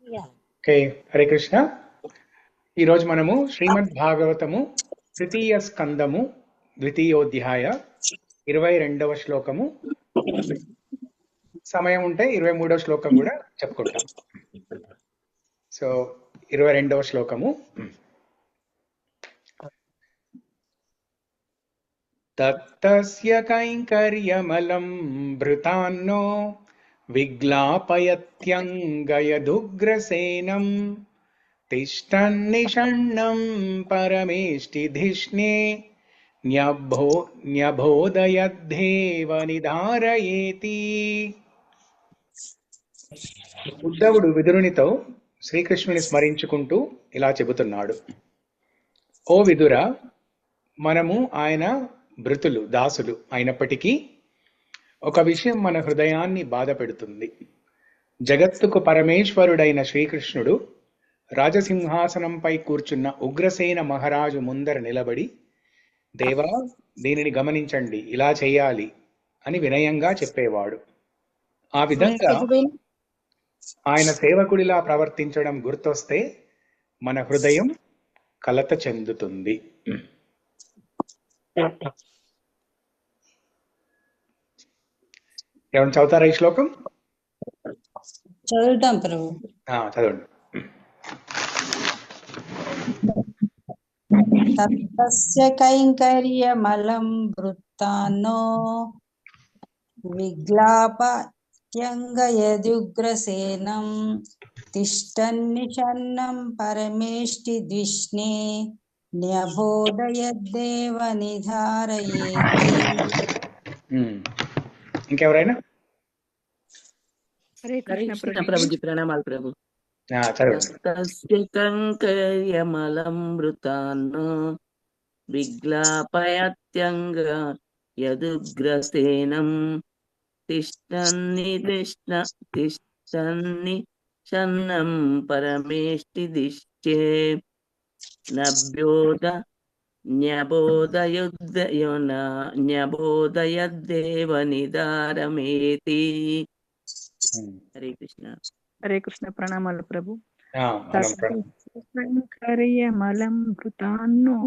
Okay, Hare Krishna. ఈరోజు మనము శ్రీమద్ భాగవతము తృతీయ స్కందము ద్వితీయోధ్యాయ 22వ శ్లోకము, సమయం ఉంటే 23వ శ్లోకం కూడా చెప్పుకుంటాం. సో 22వ శ్లోకము. తత్తస్య కైంకర్యమలం భృతాన్నో విగ్లాపయత్యంగయదుగ్రసేనం తిష్టన్నిషణ్ణం పరమేష్టిధిష్ణే న్యబోధయద్ధేవ నిధారయేతి. ఉద్ధవుడు విదురునితో శ్రీకృష్ణుని స్మరించుకుంటూ ఇలా చెబుతున్నాడు: ఓ విదుర, మనము ఆయన భృతులు, దాసులు అయినప్పటికీ ఒక విషయం మన హృదయాన్ని బాధ పెడుతుంది. జగత్తుకు పరమేశ్వరుడైన శ్రీకృష్ణుడు రాజసింహాసనంపై కూర్చున్న ఉగ్రసేన మహారాజు ముందర నిలబడి, దేవా, దీనిని గమనించండి, ఇలా చేయాలి అని వినయంగా చెప్పేవాడు. ఆ విధంగా ఆయన సేవకుడిలా ప్రవర్తించడం గుర్తొస్తే మన హృదయం కలత చెందుతుంది. ఏమన్నా చదువుతారా ఈ శ్లోకం? చదువుతాం ప్రభు. చదవండి. తస్య కైంకర్యమలం వృత్తాన్నో విగ్లాపత్యంగయదుగ్రసేనం తిష్టన్నిషన్నం పరమేష్టి ద్విష్ణే న్యబోధయద్దేవ నిధారయేతి. ఇంకెవరైనా? హరే కృష్ణ ప్రభుజీ, ప్రణామాలు ప్రభు. కంకర్యమలంబృతాన్నో విగ్లాపయత్యంగ యదుగ్రసేనం తిష్టన్ని షన్నం పరమేష్టి దిష్టే న్యబోధయద్దేవ నిదారమేతి. హరే కృష్ణ. హరే కృష్ణ, ప్రణామాలు ప్రభు. సంకర్యమలం భృతాన్నో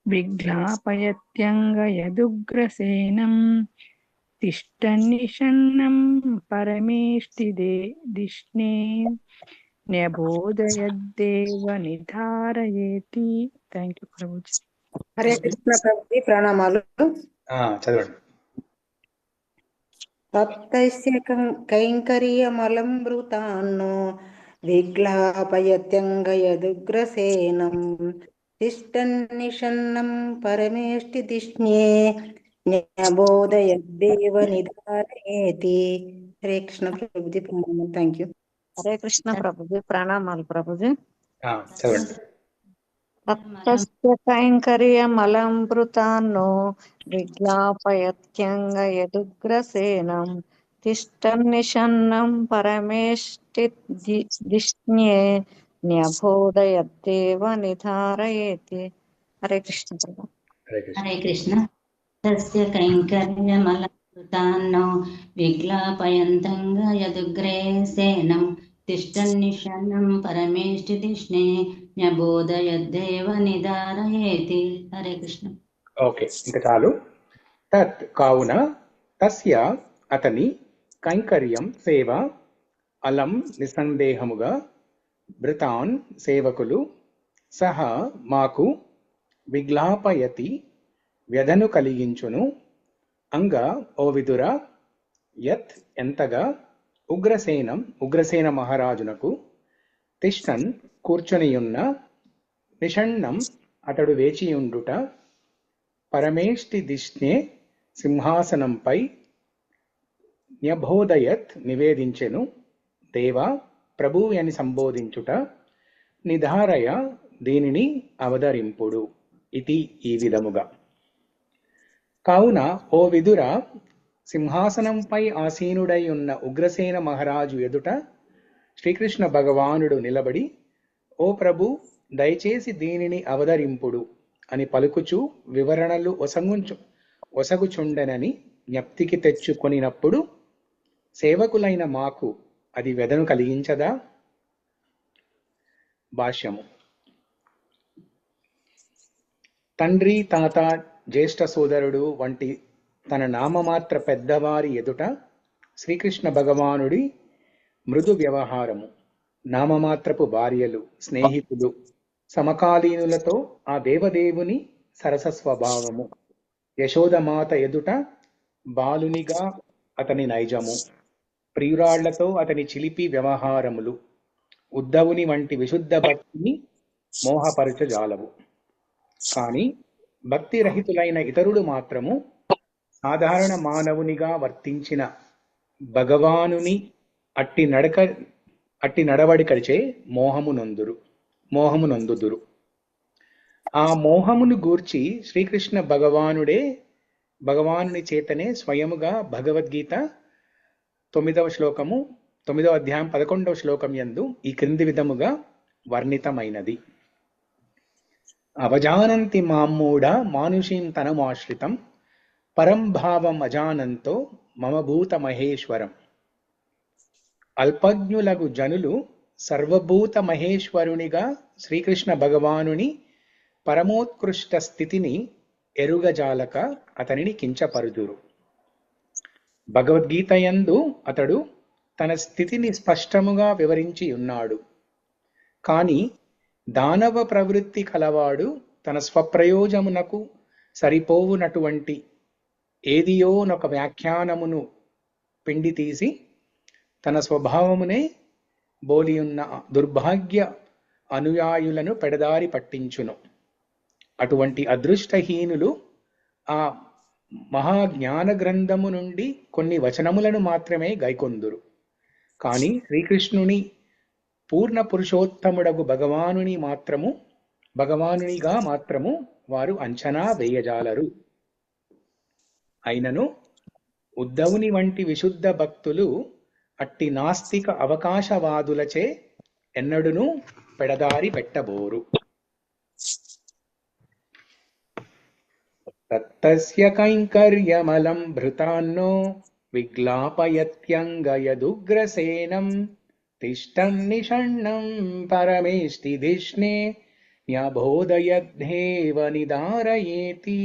విగ్లాపయత్యంగ యదుగ్రసేనం తిష్టన్నిషన్నం పరమేష్టి దిష్ణే న్యబోధయద్దేవ నిధారయేతి. Thank you Prabhuji. హరే కృష్ణ ప్రభుజీ, ప్రణామాలు. చదవండి. తత్తస్య కైంకర్యమలం భృతాన్నో విగ్లాపయత్యంగయదుగ్రసేనం తిష్టన్నిషన్నం పరమేష్టి దిష్ణే న్యబోధయద్దేవ నిధారయేతి. హరే కృష్ణ ప్రభుజీ, ప్రణామాలు. Thank you. హరే కృష్ణ ప్రభుజీ, ప్రణామాలు ప్రభుజీ. చదవండి. తత్తస్య కైంకర్యమలం భృతాన్నో విగ్లాపయత్యంగ యదుగ్రసేనం తిష్టన్నిషన్నం పరమేష్టి దిష్ణే న్యబోధయద్దేవ నిధారయేతి. హరే కృష్ణ ప్రభు. హరే కృష్ణ. తస్య కైంకర్యమలం భృతాన్నో విగ్లాపయంతంగ యదుగ్రసేనం తిష్టన్నిషన్నం పరమేష్టి దిష్ణే న్యబోధయద్దేవ నిధారయేతి. హరే కృష్ణ. ఓకే, ఇంకా చాలు. తత్ కావున, తస్య అతని, కైంకర్యం సేవ, అలం నిస్సందేహముగా, భృతాన్ సేవకులు, సహ మాకు, విగ్లాపయతి వ్యధను కలిగించును, అంగ ఓ విదుర, యత్ ఎంతగా, ఉగ్రసేనం ఉగ్రసేన మహారాజునకు, తిష్టన్ కూర్చొనియున్న, నిషణ్ణం అతడు వేచియుండుట, పరమేష్టి దిష్ణే సింహాసనంపై, న్యబోధయత్ నివేదించెను, దేవా ప్రభు అని సంబోధించుట, నిధారయ దీనిని అవతరింపుడు, ఇది ఈ విధముగా. కావున ఓ విదుర, సింహాసనంపై ఆసీనుడై ఉన్న ఉగ్రసేన మహారాజు ఎదుట శ్రీకృష్ణ భగవానుడు నిలబడి, ఓ ప్రభు, దయచేసి దీనిని అవతరింపుడు అని పలుకుచు వివరణలు ఒసగుచుండెనని జ్ఞప్తికి తెచ్చుకొనినప్పుడు, సేవకులైన మాకు అది వ్యధను కలిగించదా భాష్యము. తండ్రి, తాత, జ్యేష్ఠ సోదరుడు వంటి తన నామమాత్ర పెద్దవారి ఎదుట శ్రీకృష్ణ భగవానుడి మృదు వ్యవహారము, నామమాత్రపు భార్యలు, స్నేహితులు, సమకాలీనులతో ఆ దేవదేవుని సరస స్వభావము, యశోదమాత ఎదుట బాలునిగా అతని నైజము, ప్రియురాళ్లతో అతని చిలిపి వ్యవహారములు ఉద్ధవుని వంటి విశుద్ధ భక్తిని మోహపరచజాలవు. కాని భక్తి రహితులైన ఇతరులు మాత్రము సాధారణ మానవునిగా వర్తించిన భగవానుని అట్టి నడవడికచే మోహము నొందుదురు. ఆ మోహమును గూర్చి శ్రీకృష్ణ భగవానుని చేతనే స్వయముగా భగవద్గీత 9వ అధ్యాయం 11వ శ్లోకం యందు ఈ క్రింది విధముగా వర్ణితమైనది. అవజానంతి మామ్మూఢ మానుషీం తనమాశ్రితం పరం భావం అజానంతో మమ భూత మహేశ్వరం. అల్పజ్ఞులగు జనులు సర్వభూత మహేశ్వరునిగా శ్రీకృష్ణ భగవానుని పరమోత్కృష్ట స్థితిని ఎరుగజాలక అతనిని కించపరుదురు. భగవద్గీతయందు అతడు తన స్థితిని స్పష్టముగా వివరించి ఉన్నాడు. కాని దానవ ప్రవృత్తి కలవాడు తన స్వప్రయోజమునకు సరిపోవునటువంటి ఏదియోనొక వ్యాఖ్యానమును పిండి తీసి తన స్వభావమునే బోలియున్న దుర్భాగ్య అనుయాయులను పెడదారి పట్టించును. అటువంటి అదృష్టహీనులు ఆ మహాజ్ఞాన గ్రంథము నుండి కొన్ని వచనములను మాత్రమే గైకొందురు. కాని శ్రీకృష్ణుని పూర్ణ పురుషోత్తముడగు భగవానునిగా మాత్రము వారు అంచనా వేయజాలరు. అయినను ఉద్ధవుని వంటి విశుద్ధ భక్తులు అట్టి నాస్తిక అవకాశవాదులచే ఎన్నడును పెడదారి పెట్టబోరు. తత్తస్య కైంకర్యమలం భృతాన్నో విగ్లాపయత్యంగయదుగ్రసేనం తిష్టం నిషణ్ణం పరమేష్టిధిష్ణే న్యబోధయద్ధేవ నిదారయేతి.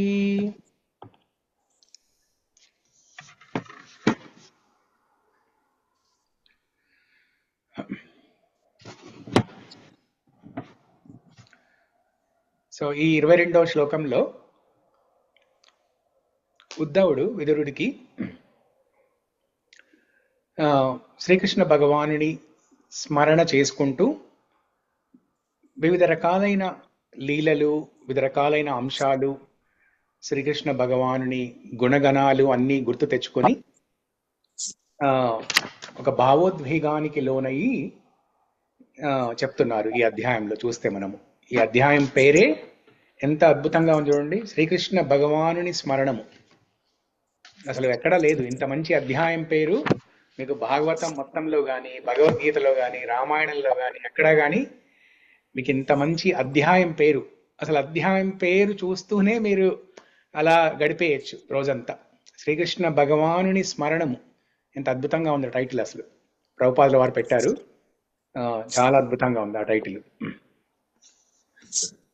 సో ఈ 22వ శ్లోకంలో ఉద్ధవుడు విదురుడికి శ్రీకృష్ణ భగవానుని స్మరణ చేసుకుంటూ వివిధ రకాలైన లీలలు, వివిధ రకాలైన అంశాలు, శ్రీకృష్ణ భగవానుని గుణగణాలు అన్నీ గుర్తు తెచ్చుకొని ఒక భావోద్వేగానికి లోనయ్యి చెప్తున్నారు. ఈ అధ్యాయంలో చూస్తే మనము ఈ అధ్యాయం పేరే ఎంత అద్భుతంగా ఉంది చూడండి, శ్రీకృష్ణ భగవానుని స్మరణము. అసలు ఎక్కడా లేదు ఇంత మంచి అధ్యాయం పేరు మీకు భాగవతం మొత్తంలో కానీ, భగవద్గీతలో కానీ, రామాయణంలో కానీ ఎక్కడా కానీ మీకు ఇంత మంచి అధ్యాయం పేరు. అసలు అధ్యాయం పేరు చూస్తూనే మీరు అలా గడిపేయచ్చు రోజంతా. శ్రీకృష్ణ భగవానుని స్మరణము ఎంత అద్భుతంగా ఉంది టైటిల్. అసలు ప్రభుపాదుల వారు పెట్టారు, చాలా అద్భుతంగా ఉంది ఆ టైటిల్.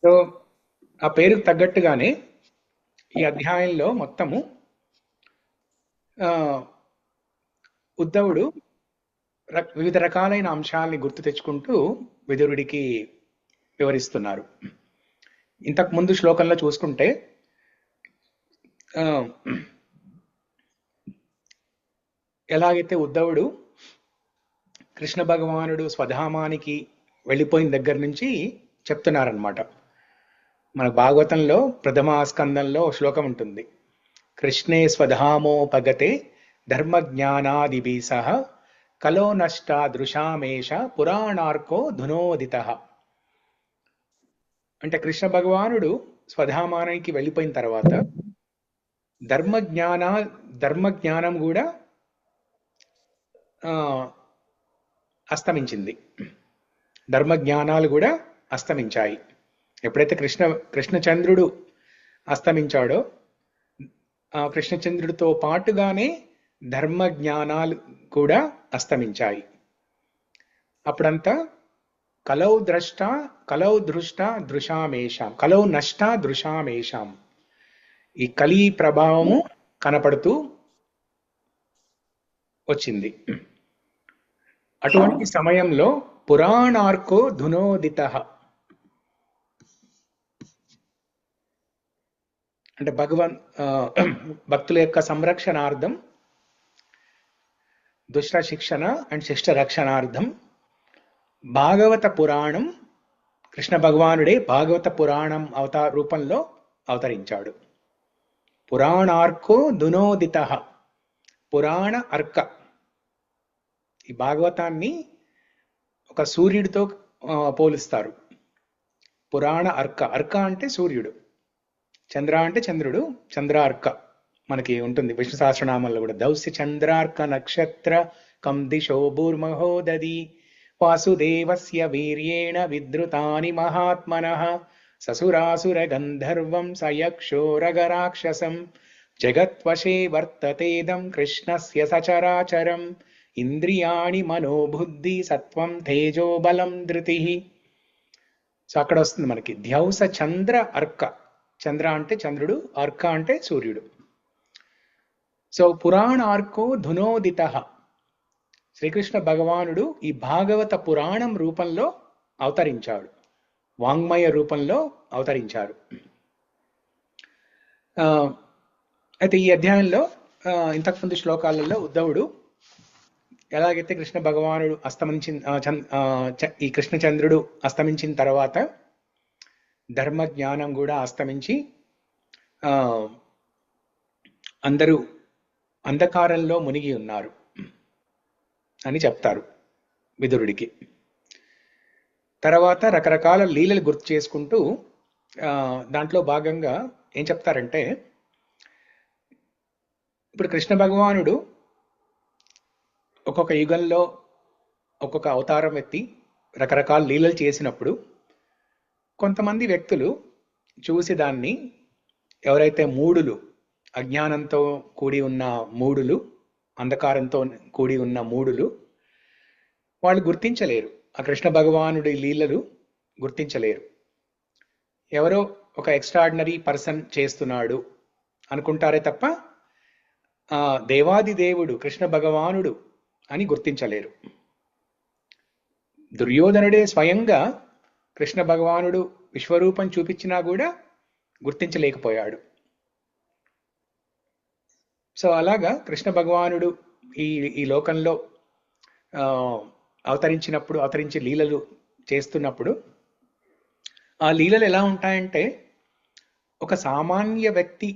సో ఆ పేరుకు తగ్గట్టుగానే ఈ అధ్యాయంలో మొత్తము ఉద్ధవుడు వివిధ రకాలైన అంశాలని గుర్తు తెచ్చుకుంటూ విదురుడికి వివరిస్తున్నారు. ఇంతకు ముందు శ్లోకంలో చూసుకుంటే ఎలాగైతే ఉద్ధవుడు కృష్ణ భగవానుడు స్వధామానికి వెళ్ళిపోయిన దగ్గర నుంచి చెప్తున్నారనమాట. మన భాగవతంలో ప్రథమ స్కందంలో శ్లోకం ఉంటుంది, కృష్ణే స్వధామోపగతే ధర్మజ్ఞానాదిభి సహ కలో నష్టాదృశామేష పురాణార్కో ధునోదిత. అంటే కృష్ణ భగవానుడు స్వధామానికి వెళ్ళిపోయిన తర్వాత ధర్మజ్ఞానం కూడా అస్తమించింది. ధర్మజ్ఞానాలు కూడా అస్తమించాయి. ఎప్పుడైతే కృష్ణచంద్రుడు అస్తమించాడో కృష్ణచంద్రుడితో పాటుగానే ధర్మ జ్ఞానాలు కూడా అస్తమించాయి. అప్పుడంతా కలౌ ద్రష్ట కలౌ దృష్ట దృశామేషాం, కలౌ నష్ట దృశామేషాం. ఈ కలి ప్రభావము కనపడుతూ వచ్చింది. అటువంటి సమయంలో పురాణార్కో ధునోదిత, అంటే భక్తుల యొక్క సంరక్షణార్థం, దుష్ట శిక్షణ అండ్ శిష్ట రక్షణార్థం భాగవత పురాణం, కృష్ణ భగవానుడే భాగవత పురాణం రూపంలో అవతరించాడు. పురాణార్కో ధునోదిత, పురాణ అర్క. ఈ భాగవతాన్ని ఒక సూర్యుడితో పోలుస్తారు. పురాణ అర్క, అర్క అంటే సూర్యుడు, చంద్ర అంటే చంద్రుడు, చంద్రార్క మనకి ఉంటుంది విష్ణు సహస్రనామంలో కూడా. దౌస్య చంద్రార్క నక్షత్ర కం దిశో భూర్మహోదది వాసుదేవస్య వీర్యేణ విద్రుతాని మహాత్మనః ససురాసుర గంధర్వం సయక్షోరగరాక్షసం జగత్వశే వర్తతేదం కృష్ణస్య సచరాచరం ఇంద్రియాణి మనోబుద్ధి సత్వం తేజో బలం ధృతి. సో అక్కడ వస్తుంది మనకి ధ్యౌస చంద్ర అర్క. చంద్ర అంటే చంద్రుడు, అర్క అంటే సూర్యుడు. సో పురాణార్కో ధునోదిత, శ్రీకృష్ణ భగవానుడు ఈ భాగవత పురాణం రూపంలో అవతరించాడు, వాంగ్మయ రూపంలో అవతరించారు. అయితే ఈ అధ్యాయంలో ఇంతకుముందు శ్లోకాలలో ఉద్ధవుడు ఎలాగైతే కృష్ణ భగవానుడు ఈ కృష్ణచంద్రుడు అస్తమించిన తర్వాత ధర్మ జ్ఞానం కూడా అస్తమించి అందరూ అంధకారంలో మునిగి ఉన్నారు అని చెప్తారు విదురుడికి. తర్వాత రకరకాల లీలలు గుర్తు చేసుకుంటూ దాంట్లో భాగంగా ఏం చెప్తారంటే, ఇప్పుడు కృష్ణ భగవానుడు ఒక్కొక్క యుగంలో ఒక్కొక్క అవతారం ఎత్తి రకరకాల లీలలు చేసినప్పుడు కొంతమంది వ్యక్తులు చూసి దాన్ని, ఎవరైతే మూఢులు, అజ్ఞానంతో కూడి ఉన్న మూఢులు, అంధకారంతో కూడి ఉన్న మూఢులు, వాళ్ళు గుర్తించలేరు, ఆ కృష్ణ భగవానుడి లీలలు గుర్తించలేరు. ఎవరో ఒక ఎక్స్ట్రాడినరీ పర్సన్ చేస్తున్నాడు అనుకుంటారే తప్ప దేవాది దేవుడు కృష్ణ భగవానుడు అని గుర్తించలేరు. దుర్యోధనుడే స్వయంగా కృష్ణ భగవానుడు విశ్వరూపం చూపించినా కూడా గుర్తించలేకపోయాడు. సో అలాగా కృష్ణ భగవానుడు ఈ లోకంలో అవతరించి లీలలు చేస్తున్నప్పుడు ఆ లీలలు ఎలా ఉంటాయంటే ఒక సామాన్య వ్యక్తి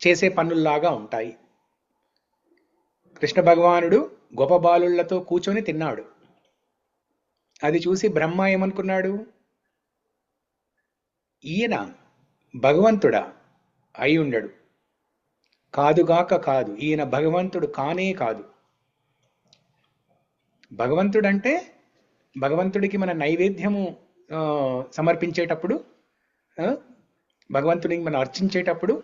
చేసే పనుల్లాగా ఉంటాయి. కృష్ణ భగవానుడు గోపబాలులతో కూర్చొని తిన్నాడు. అది చూసి బ్రహ్మ ఏమనుకున్నాడు, ఈయన భగవంతుడా? అయి ఉండడు, కాదుగాక కాదు, ఈయన భగవంతుడు కానే కాదు. భగవంతుడంటే భగవంతుడికి మన నైవేద్యము సమర్పించేటప్పుడు, భగవంతుడికి మనం అర్చించేటప్పుడు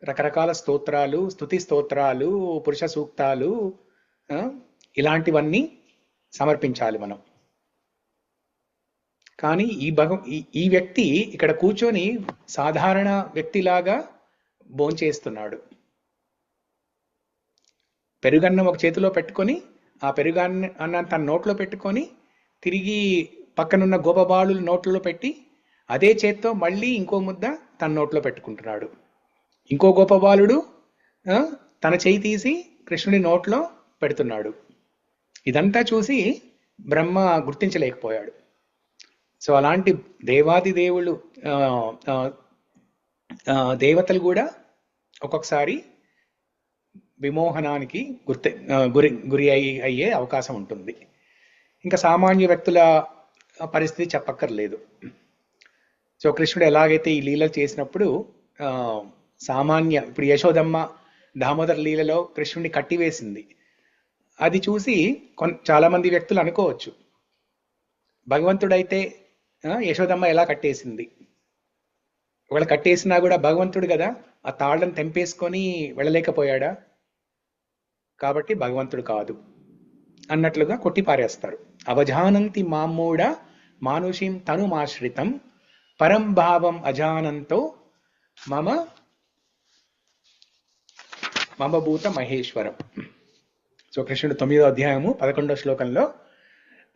రకరకాల స్తోత్రాలు, స్తుతి స్తోత్రాలు, పురుష సూక్తాలు, ఇలాంటివన్నీ సమర్పించాలి మనం. కానీ ఈ వ్యక్తి ఇక్కడ కూర్చొని సాధారణ వ్యక్తిలాగా భోంచేస్తున్నాడు. పెరుగన్నం ఒక చేతిలో పెట్టుకొని ఆ పెరుగన్నం తన నోట్లో పెట్టుకొని తిరిగి పక్కనున్న గోపబాలుల నోట్లో పెట్టి అదే చేత్తో మళ్ళీ ఇంకో ముద్ద తన నోట్లో పెట్టుకుంటున్నాడు. ఇంకో గోపబాలుడు తన చేయి తీసి కృష్ణుడి నోట్లో పెడుతున్నాడు. ఇదంతా చూసి బ్రహ్మ గుర్తించలేకపోయాడు. సో అలాంటి దేవాది దేవుళ్ళు, దేవతలు కూడా ఒక్కొక్కసారి విమోహనానికి గురి అయ్యే అవకాశం ఉంటుంది. ఇంకా సామాన్య వ్యక్తుల పరిస్థితి చెప్పక్కర్లేదు. సో కృష్ణుడు ఎలాగైతే ఈ లీలలు చేసినప్పుడు ఇప్పుడు యశోదమ్మ దామోదర లీలలో కృష్ణుడిని కట్టివేసింది. అది చూసి చాలా మంది వ్యక్తులు అనుకోవచ్చు, భగవంతుడైతే యశోదమ్మ ఎలా కట్టేసింది, ఒకవేళ కట్టేసినా కూడా భగవంతుడు కదా, ఆ తాళ్ళను తెంపేసుకొని వెళ్ళలేకపోయాడా, కాబట్టి భగవంతుడు కాదు అన్నట్లుగా కొట్టి పారేస్తారు. అవజానంతి మామూఢ మానుషీం తనుమాశ్రితం పరం భావం అజానంతో మమ మమభూత మహేశ్వరం. సో కృష్ణుడు 9వ అధ్యాయము 11వ శ్లోకంలో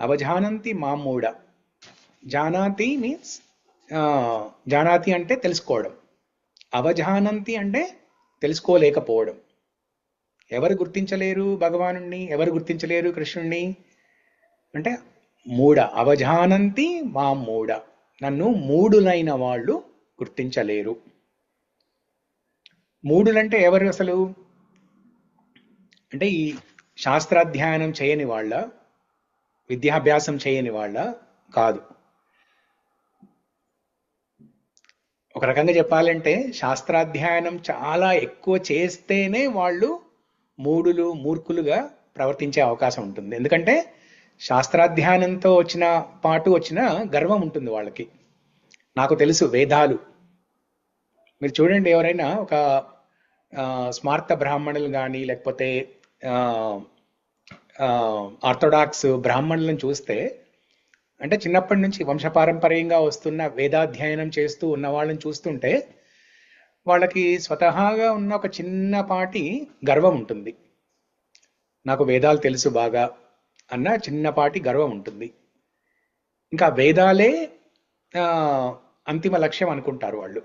అవజానంతి మామూఢ, జానాతి మీన్స్ జానాతి అంటే తెలుసుకోవడం, అవజానంతి అంటే తెలుసుకోలేకపోవడం. ఎవరు గుర్తించలేరు భగవానుణ్ణి, ఎవరు గుర్తించలేరు కృష్ణుణ్ణి అంటే మూఢ. అవజానంతి మా మూఢ, నన్ను మూఢులైన వాళ్ళు గుర్తించలేరు. మూఢులంటే ఎవరు అసలు అంటే ఈ శాస్త్రాధ్యయనం చేయని వాళ్ళ, విద్యాభ్యాసం చేయని వాళ్ళ కాదు. ఒక రకంగా చెప్పాలంటే శాస్త్రాధ్యయనం చాలా ఎక్కువ చేస్తేనే వాళ్ళు మూఢులు, మూర్ఖులుగా ప్రవర్తించే అవకాశం ఉంటుంది. ఎందుకంటే శాస్త్రాధ్యయనంతో వచ్చిన గర్వం ఉంటుంది వాళ్ళకి. నాకు తెలుసు వేదాలు. మీరు చూడండి, ఎవరైనా ఒక స్మార్త బ్రాహ్మణులు కానీ లేకపోతే ఆర్థోడాక్స్ బ్రాహ్మణులను చూస్తే, అంటే చిన్నప్పటి నుంచి వంశపారంపర్యంగా వస్తున్న వేదాధ్యయనం చేస్తూ ఉన్న వాళ్ళని చూస్తుంటే వాళ్ళకి స్వతహాగా ఉన్న ఒక చిన్నపాటి గర్వం ఉంటుంది. నాకు వేదాలు తెలుసు బాగా అన్న చిన్నపాటి గర్వం ఉంటుంది. ఇంకా వేదాలే అంతిమ లక్ష్యం అనుకుంటారు వాళ్ళు.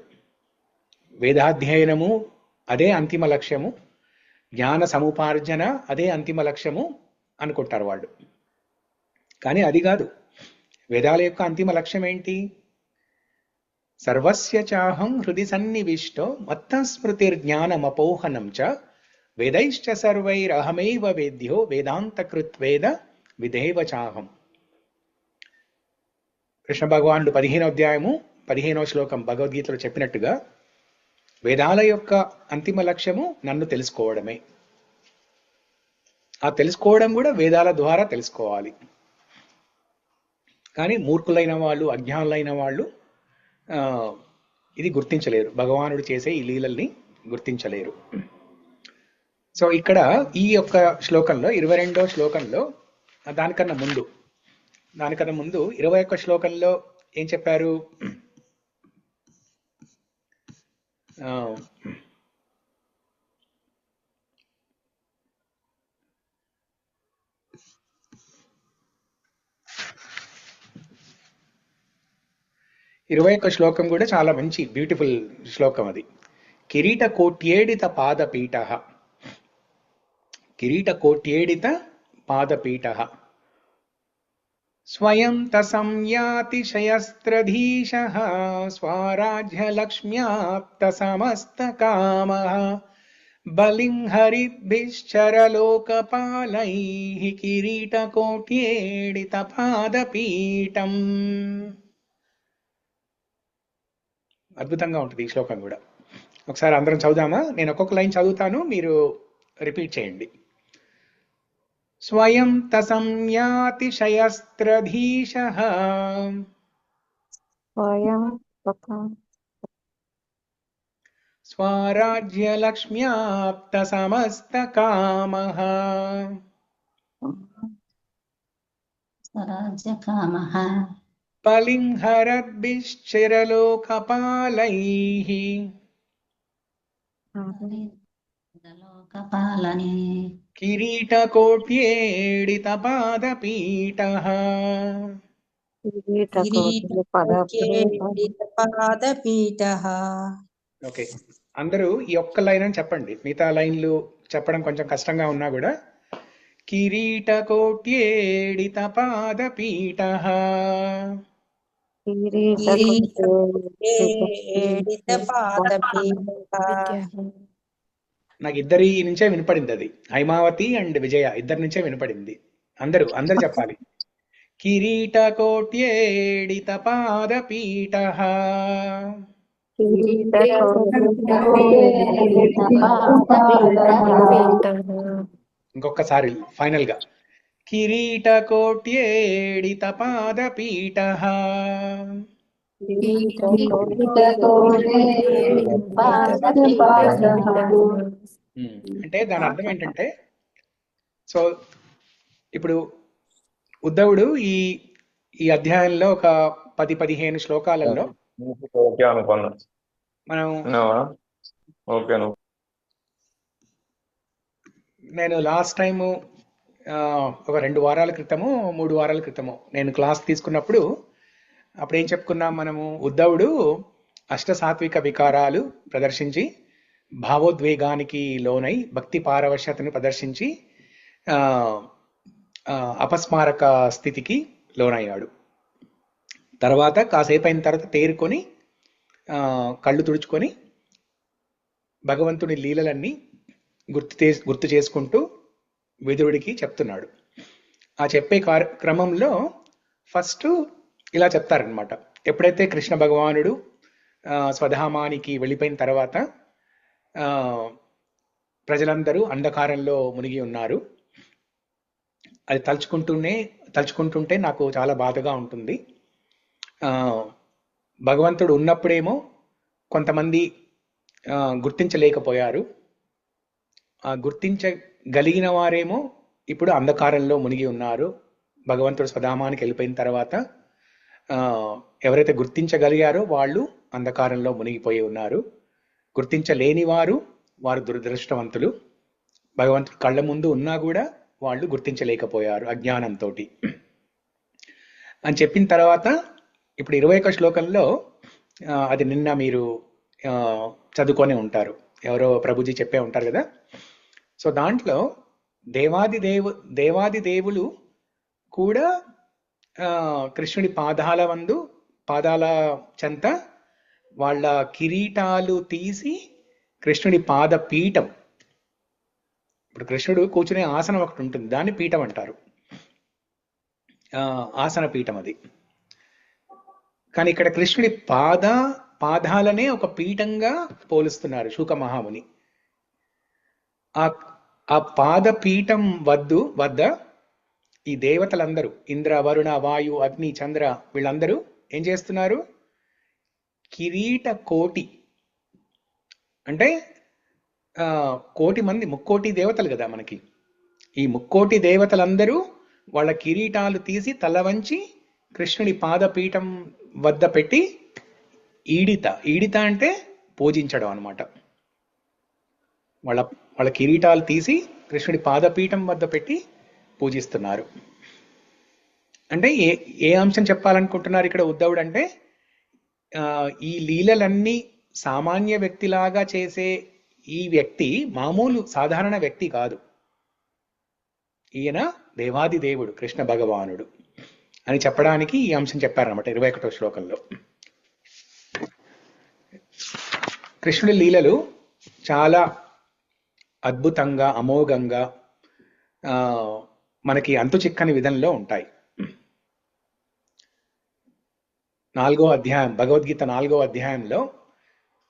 వేదాధ్యయనము అదే అంతిమ లక్ష్యము, జ్ఞాన సముపార్జన అదే అంతిమ లక్ష్యము అనుకుంటారు వాళ్ళు. కానీ అది కాదు. వేదాల యొక్క అంతిమ లక్ష్యం ఏంటి? సర్వస్య చాహం హృది సన్నివిష్టో మత్తస్మృతిర్జ్ఞానమపోహనం చ వేదైశ్చ సర్వైరహమేవ వేద్యో వేదాంతకృత్వేద విదేవ చాహం. కృష్ణ భగవానుడు 15వ అధ్యాయము 15వ శ్లోకం భగవద్గీతలో చెప్పినట్టుగా వేదాల యొక్క అంతిమ లక్ష్యము నన్ను తెలుసుకోవడమే. ఆ తెలుసుకోవడం కూడా వేదాల ద్వారా తెలుసుకోవాలి. కానీ మూర్ఖులైన వాళ్ళు, అజ్ఞానులైన వాళ్ళు ఇది గుర్తించలేరు. భగవానుడు చేసే ఈ లీలల్ని గుర్తించలేరు. సో ఇక్కడ ఈ యొక్క శ్లోకంలో 22వ శ్లోకంలో దానికన్నా ముందు 21వ శ్లోకంలో ఏం చెప్పారు? ఇరవై ఒక్క శ్లోకం కూడా చాలా మంచి బ్యూటిఫుల్ శ్లోకం అది. కిరీట కోట్యేడిత పాదపీఠ, కిరీట కోట్యేడిత పాదపీఠ స్వయం తసంయాతిశయస్త్రధీశః స్వరాజ్యలక్ష్మ్యాప్త సమస్తకామః బలిం హరిద్భిశ్చరలోకపాలైః కిరీటకోట్యేడిత పాదపీఠం. అద్భుతంగా ఉంటుంది ఈ శ్లోకం కూడా. ఒకసారి అందరం చదువుదామా? నేను ఒక్కొక్క లైన్ చదువుతాను, మీరు రిపీట్ చేయండి. స్వయం తసంయాతిశయస్త్రధీశః స్వరాజ్యలక్ష్మ్యాప్త సమస్తకామః స్వరాజ్యకామః బలిం హరద్భిశ్చిరలోకపాలైః లోకపాలని కిరీటకోట్యేడిత పాదపీఠః. పాదపీఠః. ఓకే, అందరూ ఈ ఒక్క లైన్ అని చెప్పండి. మిగతా లైన్లు చెప్పడం కొంచెం కష్టంగా ఉన్నా కూడా కిరీటకోట్యేడిత పాదపీఠః. నాకు ఇద్దరి నుంచే వినపడింది అది. హైమావతి అండ్ విజయ ఇద్దరి నుంచే వినపడింది. అందరూ చెప్పాలి. కిరీటకోట్యేడిత పాదపీఠః. ఇంకొకసారి ఫైనల్ గా కిరీటకోట్యేడిత పాదపీఠః. అంటే దాని అర్థం ఏంటంటే, సో ఇప్పుడు ఉద్ధవుడు ఈ ఈ అధ్యాయంలో ఒక 10-15 శ్లోకాలలో ఓకే అనుకున్నా. మనం ఓకే నేను లాస్ట్ టైము ఒక 2 వారాల క్రితము 3 వారాల క్రితము నేను క్లాస్ తీసుకున్నప్పుడు అప్పుడు ఏం చెప్పుకున్నాం మనము, ఉద్ధవుడు అష్టసాత్విక వికారాలు ప్రదర్శించి భావోద్వేగానికి లోనై భక్తి పారవశ్యతను ప్రదర్శించి అపస్మారక స్థితికి లోనయ్యాడు. తర్వాత కాసేపు అయిన తర్వాత తేరుకొని కళ్ళు తుడుచుకొని భగవంతుని లీలలన్నీ గుర్తు చేసుకుంటూ విదురుడికి చెప్తున్నాడు. ఆ చెప్పే క్రమంలో ఫస్ట్ ఇలా చెప్తారనమాట. ఎప్పుడైతే కృష్ణ భగవానుడు స్వధామానికి వెళ్ళిపోయిన తర్వాత ప్రజలందరూ అంధకారంలో మునిగి ఉన్నారు. అది తలుచుకుంటుంటే నాకు చాలా బాధగా ఉంటుంది. భగవంతుడు ఉన్నప్పుడేమో కొంతమంది గుర్తించలేకపోయారు. గుర్తించగలిగిన వారేమో ఇప్పుడు అంధకారంలో మునిగి ఉన్నారు. భగవంతుడు స్వధామానికి వెళ్ళిపోయిన తర్వాత ఎవరైతే గుర్తించగలిగారో వాళ్ళు అంధకారంలో మునిగిపోయి ఉన్నారు. గుర్తించలేని వారు దురదృష్టవంతులు. భగవంతుడు కళ్ళ ముందు ఉన్నా కూడా వాళ్ళు గుర్తించలేకపోయారు అజ్ఞానంతో అని చెప్పిన తర్వాత ఇప్పుడు 21వ శ్లోకంలో అది నిన్న మీరు చదువుకొని ఉంటారు, ఎవరో ప్రభుజీ చెప్పే ఉంటారు కదా. సో దాంట్లో దేవాది దేవులు కూడా కృష్ణుడి పాదాల చెంత వాళ్ళ కిరీటాలు తీసి కృష్ణుడి పాద పీఠం, ఇప్పుడు కృష్ణుడు కూర్చునే ఆసనం ఒకటి ఉంటుంది, దాన్ని పీఠం అంటారు, ఆసన పీఠం అది. కానీ ఇక్కడ కృష్ణుడి పాదాలనే ఒక పీఠంగా పోలుస్తున్నారు శూక మహాముని. ఆ పాద పీఠం వద్ద ఈ దేవతలందరూ ఇంద్ర, వరుణ, వాయు, అగ్ని, చంద్ర వీళ్ళందరూ ఏం చేస్తున్నారు? కిరీట కోటి అంటే కోటి మంది, ముక్కోటి దేవతలు కదా మనకి. ఈ ముక్కోటి దేవతలందరూ వాళ్ళ కిరీటాలు తీసి తల వంచి కృష్ణుడి పాదపీఠం వద్ద పెట్టి ఈడిత అంటే పూజించడం అనమాట. వాళ్ళ కిరీటాలు తీసి కృష్ణుడి పాదపీఠం వద్ద పెట్టి పూజిస్తున్నారు. అంటే ఏ అంశం చెప్పాలనుకుంటున్నారు ఇక్కడ ఉద్ధవుడు అంటే, ఈ లీలలన్నీ సామాన్య వ్యక్తిలాగా చేసే ఈ వ్యక్తి మామూలు సాధారణ వ్యక్తి కాదు, ఈయన దేవాది దేవుడు కృష్ణ భగవానుడు అని చెప్పడానికి ఈ అంశం చెప్పారనమాట 21వ శ్లోకంలో. కృష్ణుడి లీలలు చాలా అద్భుతంగా, అమోఘంగా, మనకి అంతు చిక్కని విధంలో ఉంటాయి. 4వ అధ్యాయం, భగవద్గీత 4వ అధ్యాయంలో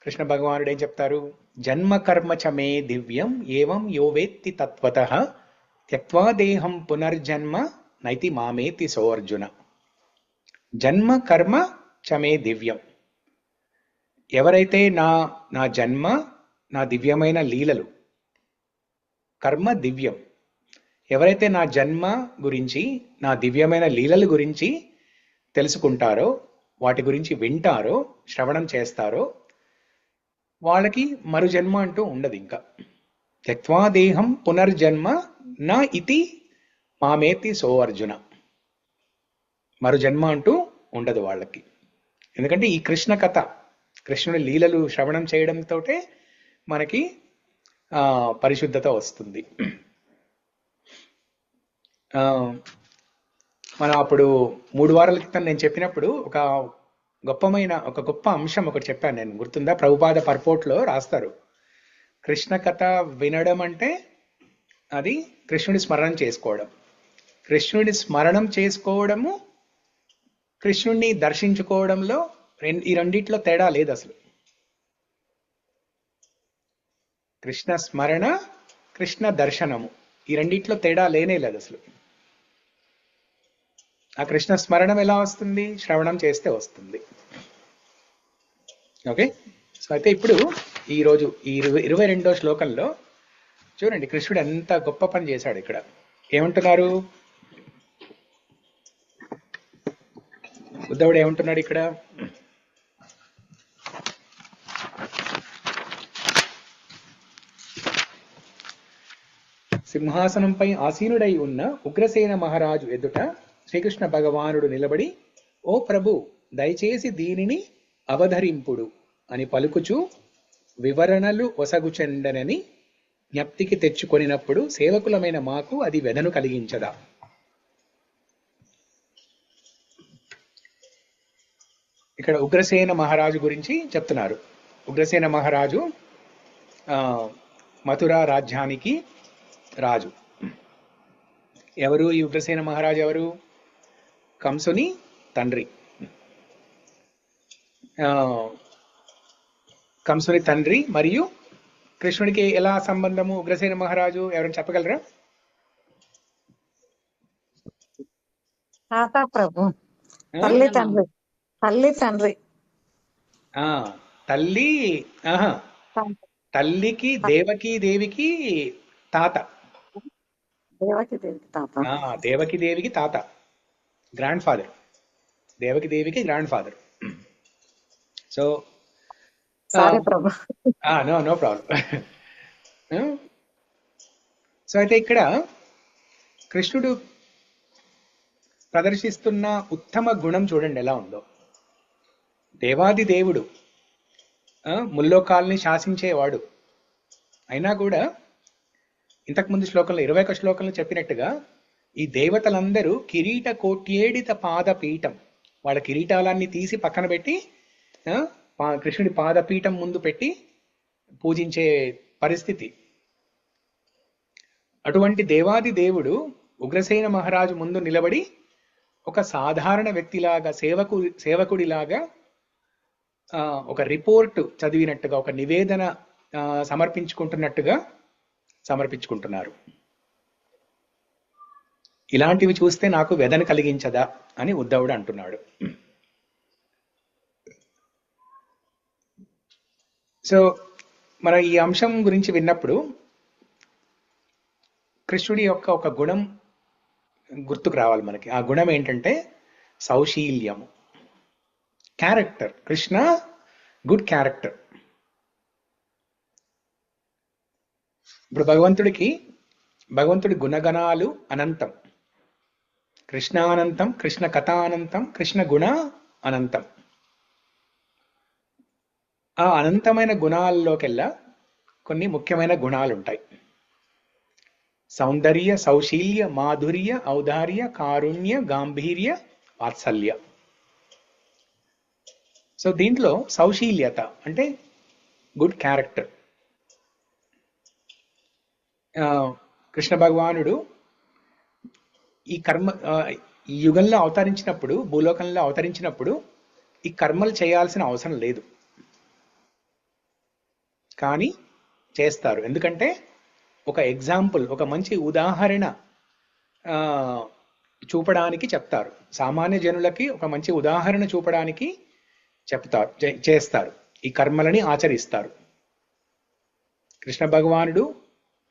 కృష్ణ భగవానుడు ఏం చెప్తారు? జన్మ కర్మ చ మే దివ్యం ఏవం యో వేత్తి తత్వతః త్యక్వా దేహం పునర్జన్మ నైతి మామేతి సోర్జున. జన్మ కర్మ చ మే దివ్యం, ఎవరైతే నా జన్మ, నా దివ్యమైన లీలలు, కర్మ దివ్యం, ఎవరైతే నా జన్మ గురించి, నా దివ్యమైన లీలల గురించి తెలుసుకుంటారో, వాటి గురించి వింటారో, శ్రవణం చేస్తారో, వాళ్ళకి మరు జన్మ అంటూ ఉండదు. ఇంకా త్యక్వా దేహం పునర్జన్మ నా ఇతి మామేతి సో అర్జున, మరు జన్మ అంటూ ఉండదు వాళ్ళకి. ఎందుకంటే ఈ కృష్ణ కథ, కృష్ణుడి లీలలు శ్రవణం చేయడంతో మనకి పరిశుద్ధత వస్తుంది. మనం అప్పుడు 3 వారాల క్రితం నేను చెప్పినప్పుడు ఒక గొప్ప అంశం ఒకటి చెప్పాను నేను, గుర్తుందా? ప్రభుపాద పర్పోర్ట్లో రాస్తారు, కృష్ణ కథ వినడం అంటే అది కృష్ణుడి స్మరణం చేసుకోవడం. కృష్ణుడి స్మరణం చేసుకోవడము, కృష్ణుడిని దర్శించుకోవడంలో ఈ రెండిట్లో తేడా లేదు అసలు. కృష్ణ స్మరణ, కృష్ణ దర్శనము, ఈ రెండిట్లో తేడా లేనే లేదు అసలు. ఆ కృష్ణ స్మరణం ఎలా వస్తుంది? శ్రవణం చేస్తే వస్తుంది. ఓకే, సో అయితే ఇప్పుడు ఈరోజు ఈ 22వ శ్లోకంలో చూడండి, కృష్ణుడు ఎంత గొప్ప పని చేశాడు. ఇక్కడ ఏమంటున్నారు? ఉద్ధవుడు ఏమంటున్నాడు ఇక్కడ? సింహాసనంపై ఆసీనుడై ఉన్న ఉగ్రసేన మహారాజు ఎదుట శ్రీకృష్ణ భగవానుడు నిలబడి, ఓ ప్రభు, దయచేసి దీనిని అవధరింపుడు అని పలుకుచూ వివరణలు ఒసగుచెండనని జ్ఞప్తికి తెచ్చుకొనినప్పుడు సేవకులమైన మాకు అది వెదను కలిగించదా? ఇక్కడ ఉగ్రసేన మహారాజు గురించి చెప్తున్నారు. ఉగ్రసేన మహారాజు మథురా రాజ్యానికి రాజు. ఎవరు ఈ ఉగ్రసేన మహారాజు? ఎవరు? కంసుని తండ్రి. కంసుని తండ్రి మరియు కృష్ణుడికి ఎలా సంబంధము? ఉగ్రసేన మహారాజు ఎవరైనా చెప్పగలరా? తాత ప్రభు, తల్లి తండ్రి. తల్లి తండ్రి. తల్లి. తల్లికి దేవకి దేవికి తాత. దేవకి దేవికి తాత. దేవకి దేవికి తాత, గ్రాండ్ ఫాదర్. దేవకి దేవికి grandfather. So sorry Prabhu. No problem. So అయితే ఇక్కడ కృష్ణుడు ప్రదర్శిస్తున్న ఉత్తమ గుణం చూడండి ఎలా ఉందో. దేవాది దేవుడు, ముల్లోకాల్ని శాసించేవాడు. అయినా కూడా ఇంతకుముందు శ్లోకంలో 21 శ్లోకంలో చెప్పినట్టుగా ఈ దేవతలందరూ కిరీట కోట్యేడిత పాదపీఠం, వాళ్ళ కిరీటాలన్నీ తీసి పక్కన పెట్టి కృష్ణుడి పాదపీఠం ముందు పెట్టి పూజించే పరిస్థితి. అటువంటి దేవాది దేవుడు ఉగ్రసేన మహారాజు ముందు నిలబడి ఒక సాధారణ వ్యక్తిలాగా, సేవకుడిలాగా ఒక రిపోర్ట్ చదివినట్టుగా, ఒక నివేదన సమర్పించుకుంటున్నారు. ఇలాంటివి చూస్తే నాకు వెదన కలిగించదా అని ఉద్ధవుడు అంటున్నాడు. సో మనం ఈ అంశం గురించి విన్నప్పుడు కృష్ణుడి యొక్క ఒక గుణం గుర్తుకు రావాలి మనకి. ఆ గుణం ఏంటంటే సౌశీల్యము, క్యారెక్టర్. Krishna good character. ఇప్పుడు భగవంతుడి గుణగణాలు అనంతం. కృష్ణ అనంతం, కృష్ణ కథ అనంతం, కృష్ణ గుణ అనంతం. ఆ అనంతమైన గుణాల్లోకెల్లా కొన్ని ముఖ్యమైన గుణాలు ఉంటాయి. సౌందర్య, సౌశీల్య, మాధుర్య, ఔదార్య, కారుణ్య, గాంభీర్య, వాత్సల్య. సో దీంట్లో సౌశీల్యత అంటే గుడ్ క్యారెక్టర్. కృష్ణ భగవానుడు ఈ యుగంలో అవతరించినప్పుడు, భూలోకంలో అవతరించినప్పుడు ఈ కర్మలు చేయాల్సిన అవసరం లేదు, కానీ చేస్తారు. ఎందుకంటే ఒక ఎగ్జాంపుల్, ఒక మంచి ఉదాహరణ చూపడానికి చెప్తారు. సామాన్య జనులకి ఒక మంచి ఉదాహరణ చూపడానికి చేస్తారు. ఈ కర్మలని ఆచరిస్తారు. కృష్ణ భగవానుడు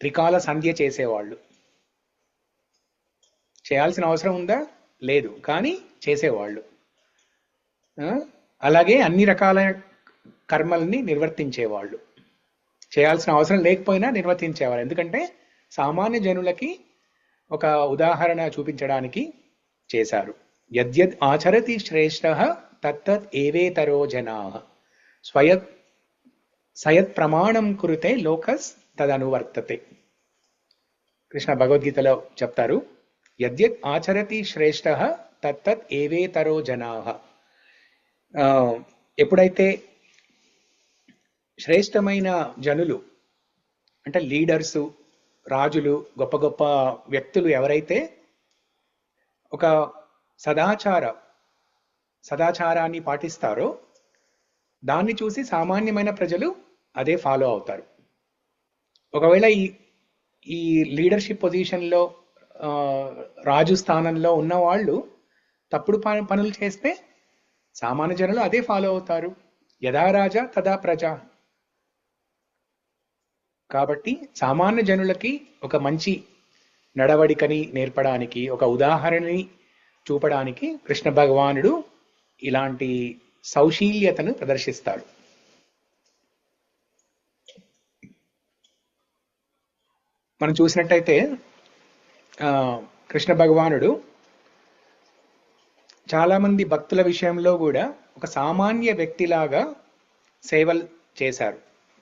త్రికాల సంధ్య చేసేవాళ్ళు. చేయాల్సిన అవసరం ఉందా? లేదు, కానీ చేసేవాళ్ళు. అలాగే అన్ని రకాల కర్మల్ని నిర్వర్తించేవాళ్ళు. చేయాల్సిన అవసరం లేకపోయినా నిర్వర్తించేవారు. ఎందుకంటే సామాన్య జనులకి ఒక ఉదాహరణ చూపించడానికి చేశారు. యద్యద్ ఆచరతి శ్రేష్ఠః తత్తత్ ఏవేతరో జనాః సయత్ ప్రమాణం కురుతే లోకస్ తదనువర్తతే. కృష్ణ భగవద్గీతలో చెప్తారు, యద్యద్ ఆచరతి శ్రేష్ఠః తత్తత్ ఏవేతరో జనాః. ఎప్పుడైతే శ్రేష్టమైన జనులు అంటే లీడర్సు, రాజులు, గొప్ప గొప్ప వ్యక్తులు ఎవరైతే ఒక సదాచారాన్ని పాటిస్తారో దాన్ని చూసి సామాన్యమైన ప్రజలు అదే ఫాలో అవుతారు. ఒకవేళ ఈ లీడర్షిప్ పొజిషన్లో రాజు స్థానంలో ఉన్న వాళ్ళు తప్పుడు పనులు చేస్తే సామాన్య జనులు అదే ఫాలో అవుతారు. యథా రాజా తదా ప్రజ. కాబట్టి సామాన్య జనులకి ఒక మంచి నడవడికని నేర్పడానికి, ఒక ఉదాహరణని చూపడానికి కృష్ణ భగవానుడు ఇలాంటి సౌశీల్యతను ప్రదర్శిస్తాడు. మనం చూసినట్టయితే కృష్ణ భగవానుడు చాలా మంది భక్తుల విషయంలో కూడా ఒక సామాన్య వ్యక్తిలాగా సేవలు చేశారు.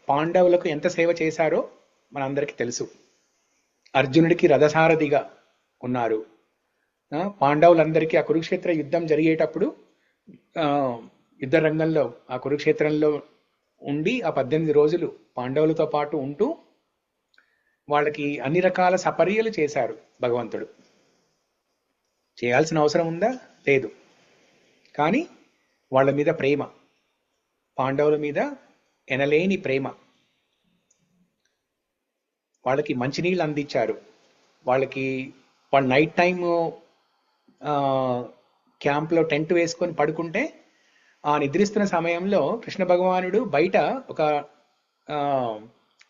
పాండవులకు ఎంత సేవ చేశారో మనందరికీ తెలుసు. అర్జునుడికి రథసారథిగా ఉన్నారు. పాండవులందరికీ ఆ కురుక్షేత్ర యుద్ధం జరిగేటప్పుడు యుద్ధ రంగంలో ఆ కురుక్షేత్రంలో ఉండి ఆ 18 రోజులు పాండవులతో పాటు ఉంటూ వాళ్ళకి అన్ని రకాల సపర్యలు చేశారు భగవంతుడు. చేయాల్సిన అవసరం ఉందా? లేదు. కానీ వాళ్ళ మీద ప్రేమ, పాండవుల మీద ఎనలేని ప్రేమ. వాళ్ళకి మంచినీళ్ళు అందించారు. వాళ్ళకి వాళ్ళు నైట్ టైము క్యాంప్లో టెంట్ వేసుకొని పడుకుంటే ఆ నిద్రిస్తున్న సమయంలో కృష్ణ భగవానుడు బయట ఒక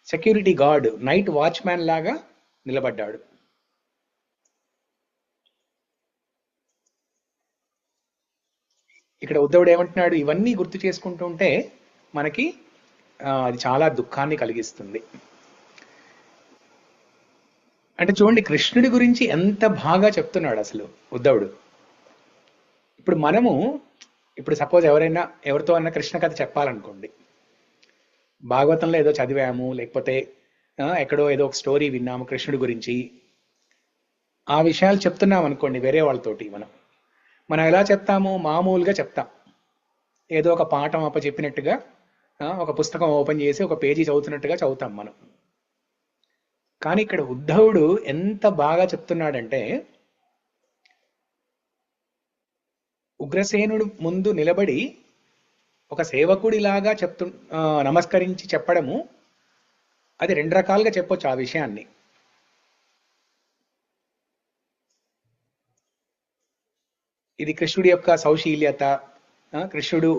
సెక్యూరిటీ గార్డ్, నైట్ వాచ్మ్యాన్ లాగా నిలబడ్డాడు. ఇక్కడ ఉద్ధవుడు ఏమంటున్నాడు? ఇవన్నీ గుర్తు చేసుకుంటుంటే మనకి అది చాలా దుఃఖాన్ని కలిగిస్తుంది. అంటే చూడండి, కృష్ణుడి గురించి ఎంత బాగా చెప్తున్నాడు అసలు ఉద్ధవుడు. ఇప్పుడు మనము సపోజ్ ఎవరితో అన్న కృష్ణ కథ చెప్పాలనుకోండి, భాగవతంలో ఏదో చదివాము, లేకపోతే ఎక్కడో ఏదో ఒక స్టోరీ విన్నాము కృష్ణుడి గురించి, ఆ విషయాలు చెప్తున్నాం అనుకోండి వేరే వాళ్ళతోటి, మనం ఎలా చెప్తాము? మామూలుగా చెప్తాం. ఏదో ఒక పాఠం చెప్పినట్టుగా, ఒక పుస్తకం ఓపెన్ చేసి ఒక పేజీ చదువుతున్నట్టుగా చదువుతాం మనం. కానీ ఇక్కడ ఉద్ధవుడు ఎంత బాగా చెప్తున్నాడంటే, ఉగ్రసేనుడు ముందు నిలబడి ఒక సేవకుడిలాగా నమస్కరించి చెప్పడము, అది 2 రకాలుగా చెప్పొచ్చు ఆ విషయాన్ని. ఇది కృష్ణుడి యొక్క సౌశీల్యత. కృష్ణుడు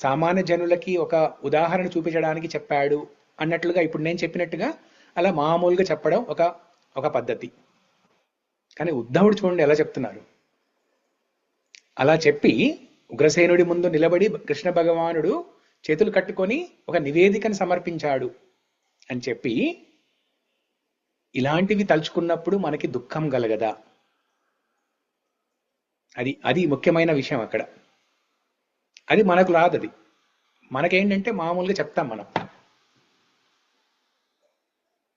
సామాన్య జనులకి ఒక ఉదాహరణ చూపించడానికి చెప్పాడు అన్నట్లుగా, ఇప్పుడు నేను చెప్పినట్టుగా అలా మామూలుగా చెప్పడం ఒక పద్ధతి. కానీ ఉద్ధవుడు చూడండి ఎలా చెప్తున్నారు. అలా చెప్పి ఉగ్రసేనుడి ముందు నిలబడి కృష్ణ భగవానుడు చేతులు కట్టుకొని ఒక నివేదికను సమర్పించాడు అని చెప్పి, ఇలాంటివి తలుచుకున్నప్పుడు మనకి దుఃఖం కలగదా? అది ముఖ్యమైన విషయం అక్కడ. అది మనకు రాదు. అది మనకేంటంటే మామూలుగా చెప్తాం.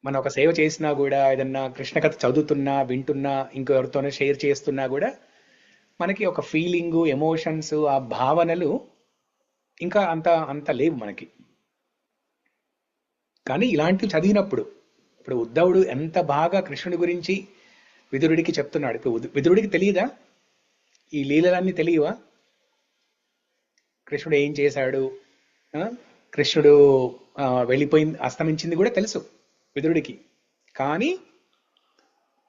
మనం ఒక సేవ చేసినా కూడా, ఏదన్నా కృష్ణ కథ చదువుతున్నా, వింటున్నా, ఇంకెవరితోనో షేర్ చేస్తున్నా కూడా మనకి ఒక ఫీలింగు, ఎమోషన్స్, ఆ భావనలు ఇంకా అంత లేవు మనకి. కానీ ఇలాంటివి చదివినప్పుడు, ఇప్పుడు ఉద్ధవుడు ఎంత బాగా కృష్ణుడి గురించి విదురుడికి చెప్తున్నాడు. ఇప్పుడు విదురుడికి తెలియదా? ఈ లీలలన్నీ తెలియవా? కృష్ణుడు ఏం చేశాడు, కృష్ణుడు వెళ్ళిపోయింది, అస్తమించింది కూడా తెలుసు విదురుడికి. కానీ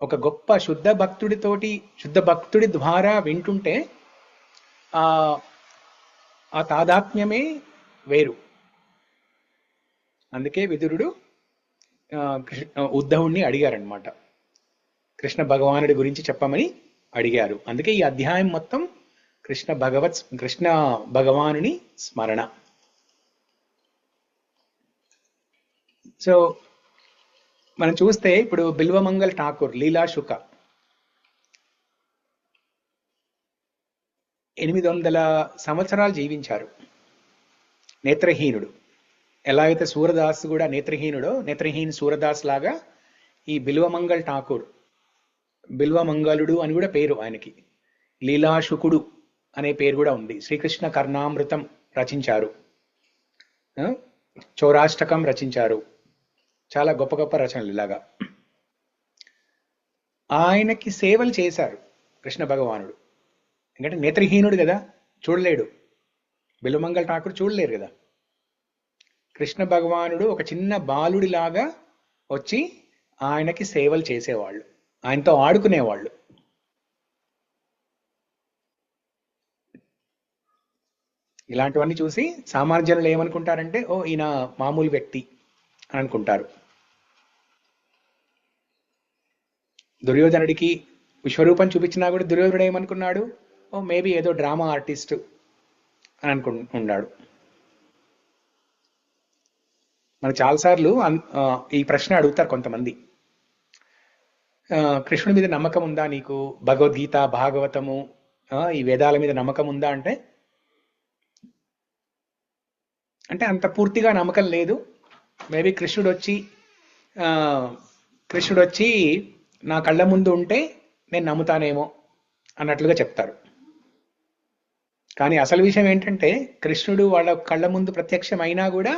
ఒక గొప్ప శుద్ధ భక్తుడి ద్వారా వింటుంటే ఆ తాదాత్మ్యమే వేరు. అందుకే విదురుడు ఉద్ధవుణ్ణి అడిగారనమాట, కృష్ణ భగవానుడి గురించి చెప్పమని అడిగారు. అందుకే ఈ అధ్యాయం మొత్తం కృష్ణ భగవానుని స్మరణ. సో మనం చూస్తే ఇప్పుడు బిల్వమంగల్ ఠాకూర్, లీలాశుక 800 సంవత్సరాలు జీవించారు. నేత్రహీనుడు. ఎలా అయితే సూరదాస్ కూడా నేత్రహీన్ సూరదాస్ లాగా ఈ బిల్వమంగల్ ఠాకూర్, బిల్వమంగళుడు అని కూడా పేరు ఆయనకి. లీలాశుకుడు అనే పేరు కూడా ఉంది. శ్రీకృష్ణ కర్ణామృతం రచించారు, చౌరాష్టకం రచించారు. చాలా గొప్ప గొప్ప రచనలు. ఇలాగా ఆయనకి సేవలు చేశారు కృష్ణ భగవానుడు. ఎందుకంటే నేత్రహీనుడు కదా, చూడలేడు. బిల్వమంగళ ఠాకూర్ చూడలేరు కదా. కృష్ణ భగవానుడు ఒక చిన్న బాలుడిలాగా వచ్చి ఆయనకి సేవలు చేసేవాళ్ళు, ఆయనతో ఆడుకునేవాళ్ళు. ఇలాంటివన్నీ చూసి సామాన్యులు ఏమనుకుంటారంటే, ఓ ఈయన మామూలు వ్యక్తి అని అనుకుంటారు. దుర్యోధనుడికి విశ్వరూపం చూపించినా కూడా దుర్యోధనుడు ఏమనుకున్నాడు, ఓ ఓ మేబీ ఏదో డ్రామా ఆర్టిస్ట్ అని అనుకున్నాడు. మనకు చాలాసార్లు ఈ ప్రశ్న అడుగుతారు కొంతమంది. కృష్ణుడి మీద నమ్మకం ఉందా నీకు? భగవద్గీత, భాగవతము, ఈ వేదాల మీద నమ్మకం ఉందా అంటే అంత పూర్తిగా నమ్మకం లేదు. మేబీ కృష్ణుడు వచ్చి నా కళ్ళ ముందు ఉంటే నేను నమ్ముతానేమో అన్నట్లుగా చెప్తారు. కానీ అసలు విషయం ఏంటంటే కృష్ణుడు వాళ్ళ కళ్ళ ముందు ప్రత్యక్షం అయినా కూడా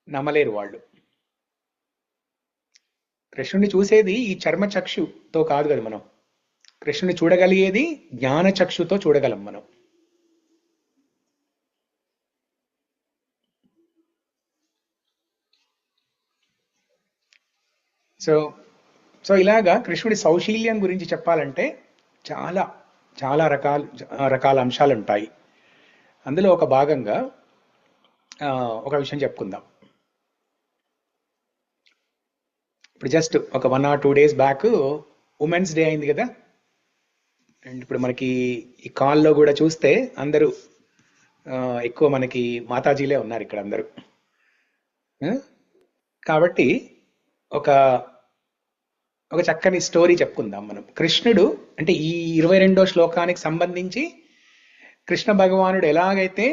నమ్మలేరు వాళ్ళు. కృష్ణుడిని చూసేది ఈ చర్మ చక్షుతో కాదు కదా మనం. కృష్ణుని చూడగలిగేది జ్ఞాన చక్షుతో చూడగలం మనం. సో ఇలాగా కృష్ణుడి సౌశీల్యం గురించి చెప్పాలంటే చాలా చాలా రకాల అంశాలు ఉంటాయి. అందులో ఒక భాగంగా ఒక విషయం చెప్పుకుందాం. ఇప్పుడు జస్ట్ ఒక 1 or 2 days back women's day అయింది కదా. అండ్ ఇప్పుడు మనకి ఈ కాల్లో కూడా చూస్తే అందరూ ఎక్కువ మనకి మాతాజీలే ఉన్నారు ఇక్కడ అందరూ. కాబట్టి ఒక చక్కని స్టోరీ చెప్పుకుందాం మనం. కృష్ణుడు అంటే ఈ 22వ శ్లోకానికి సంబంధించి కృష్ణ భగవానుడు ఎలాగైతే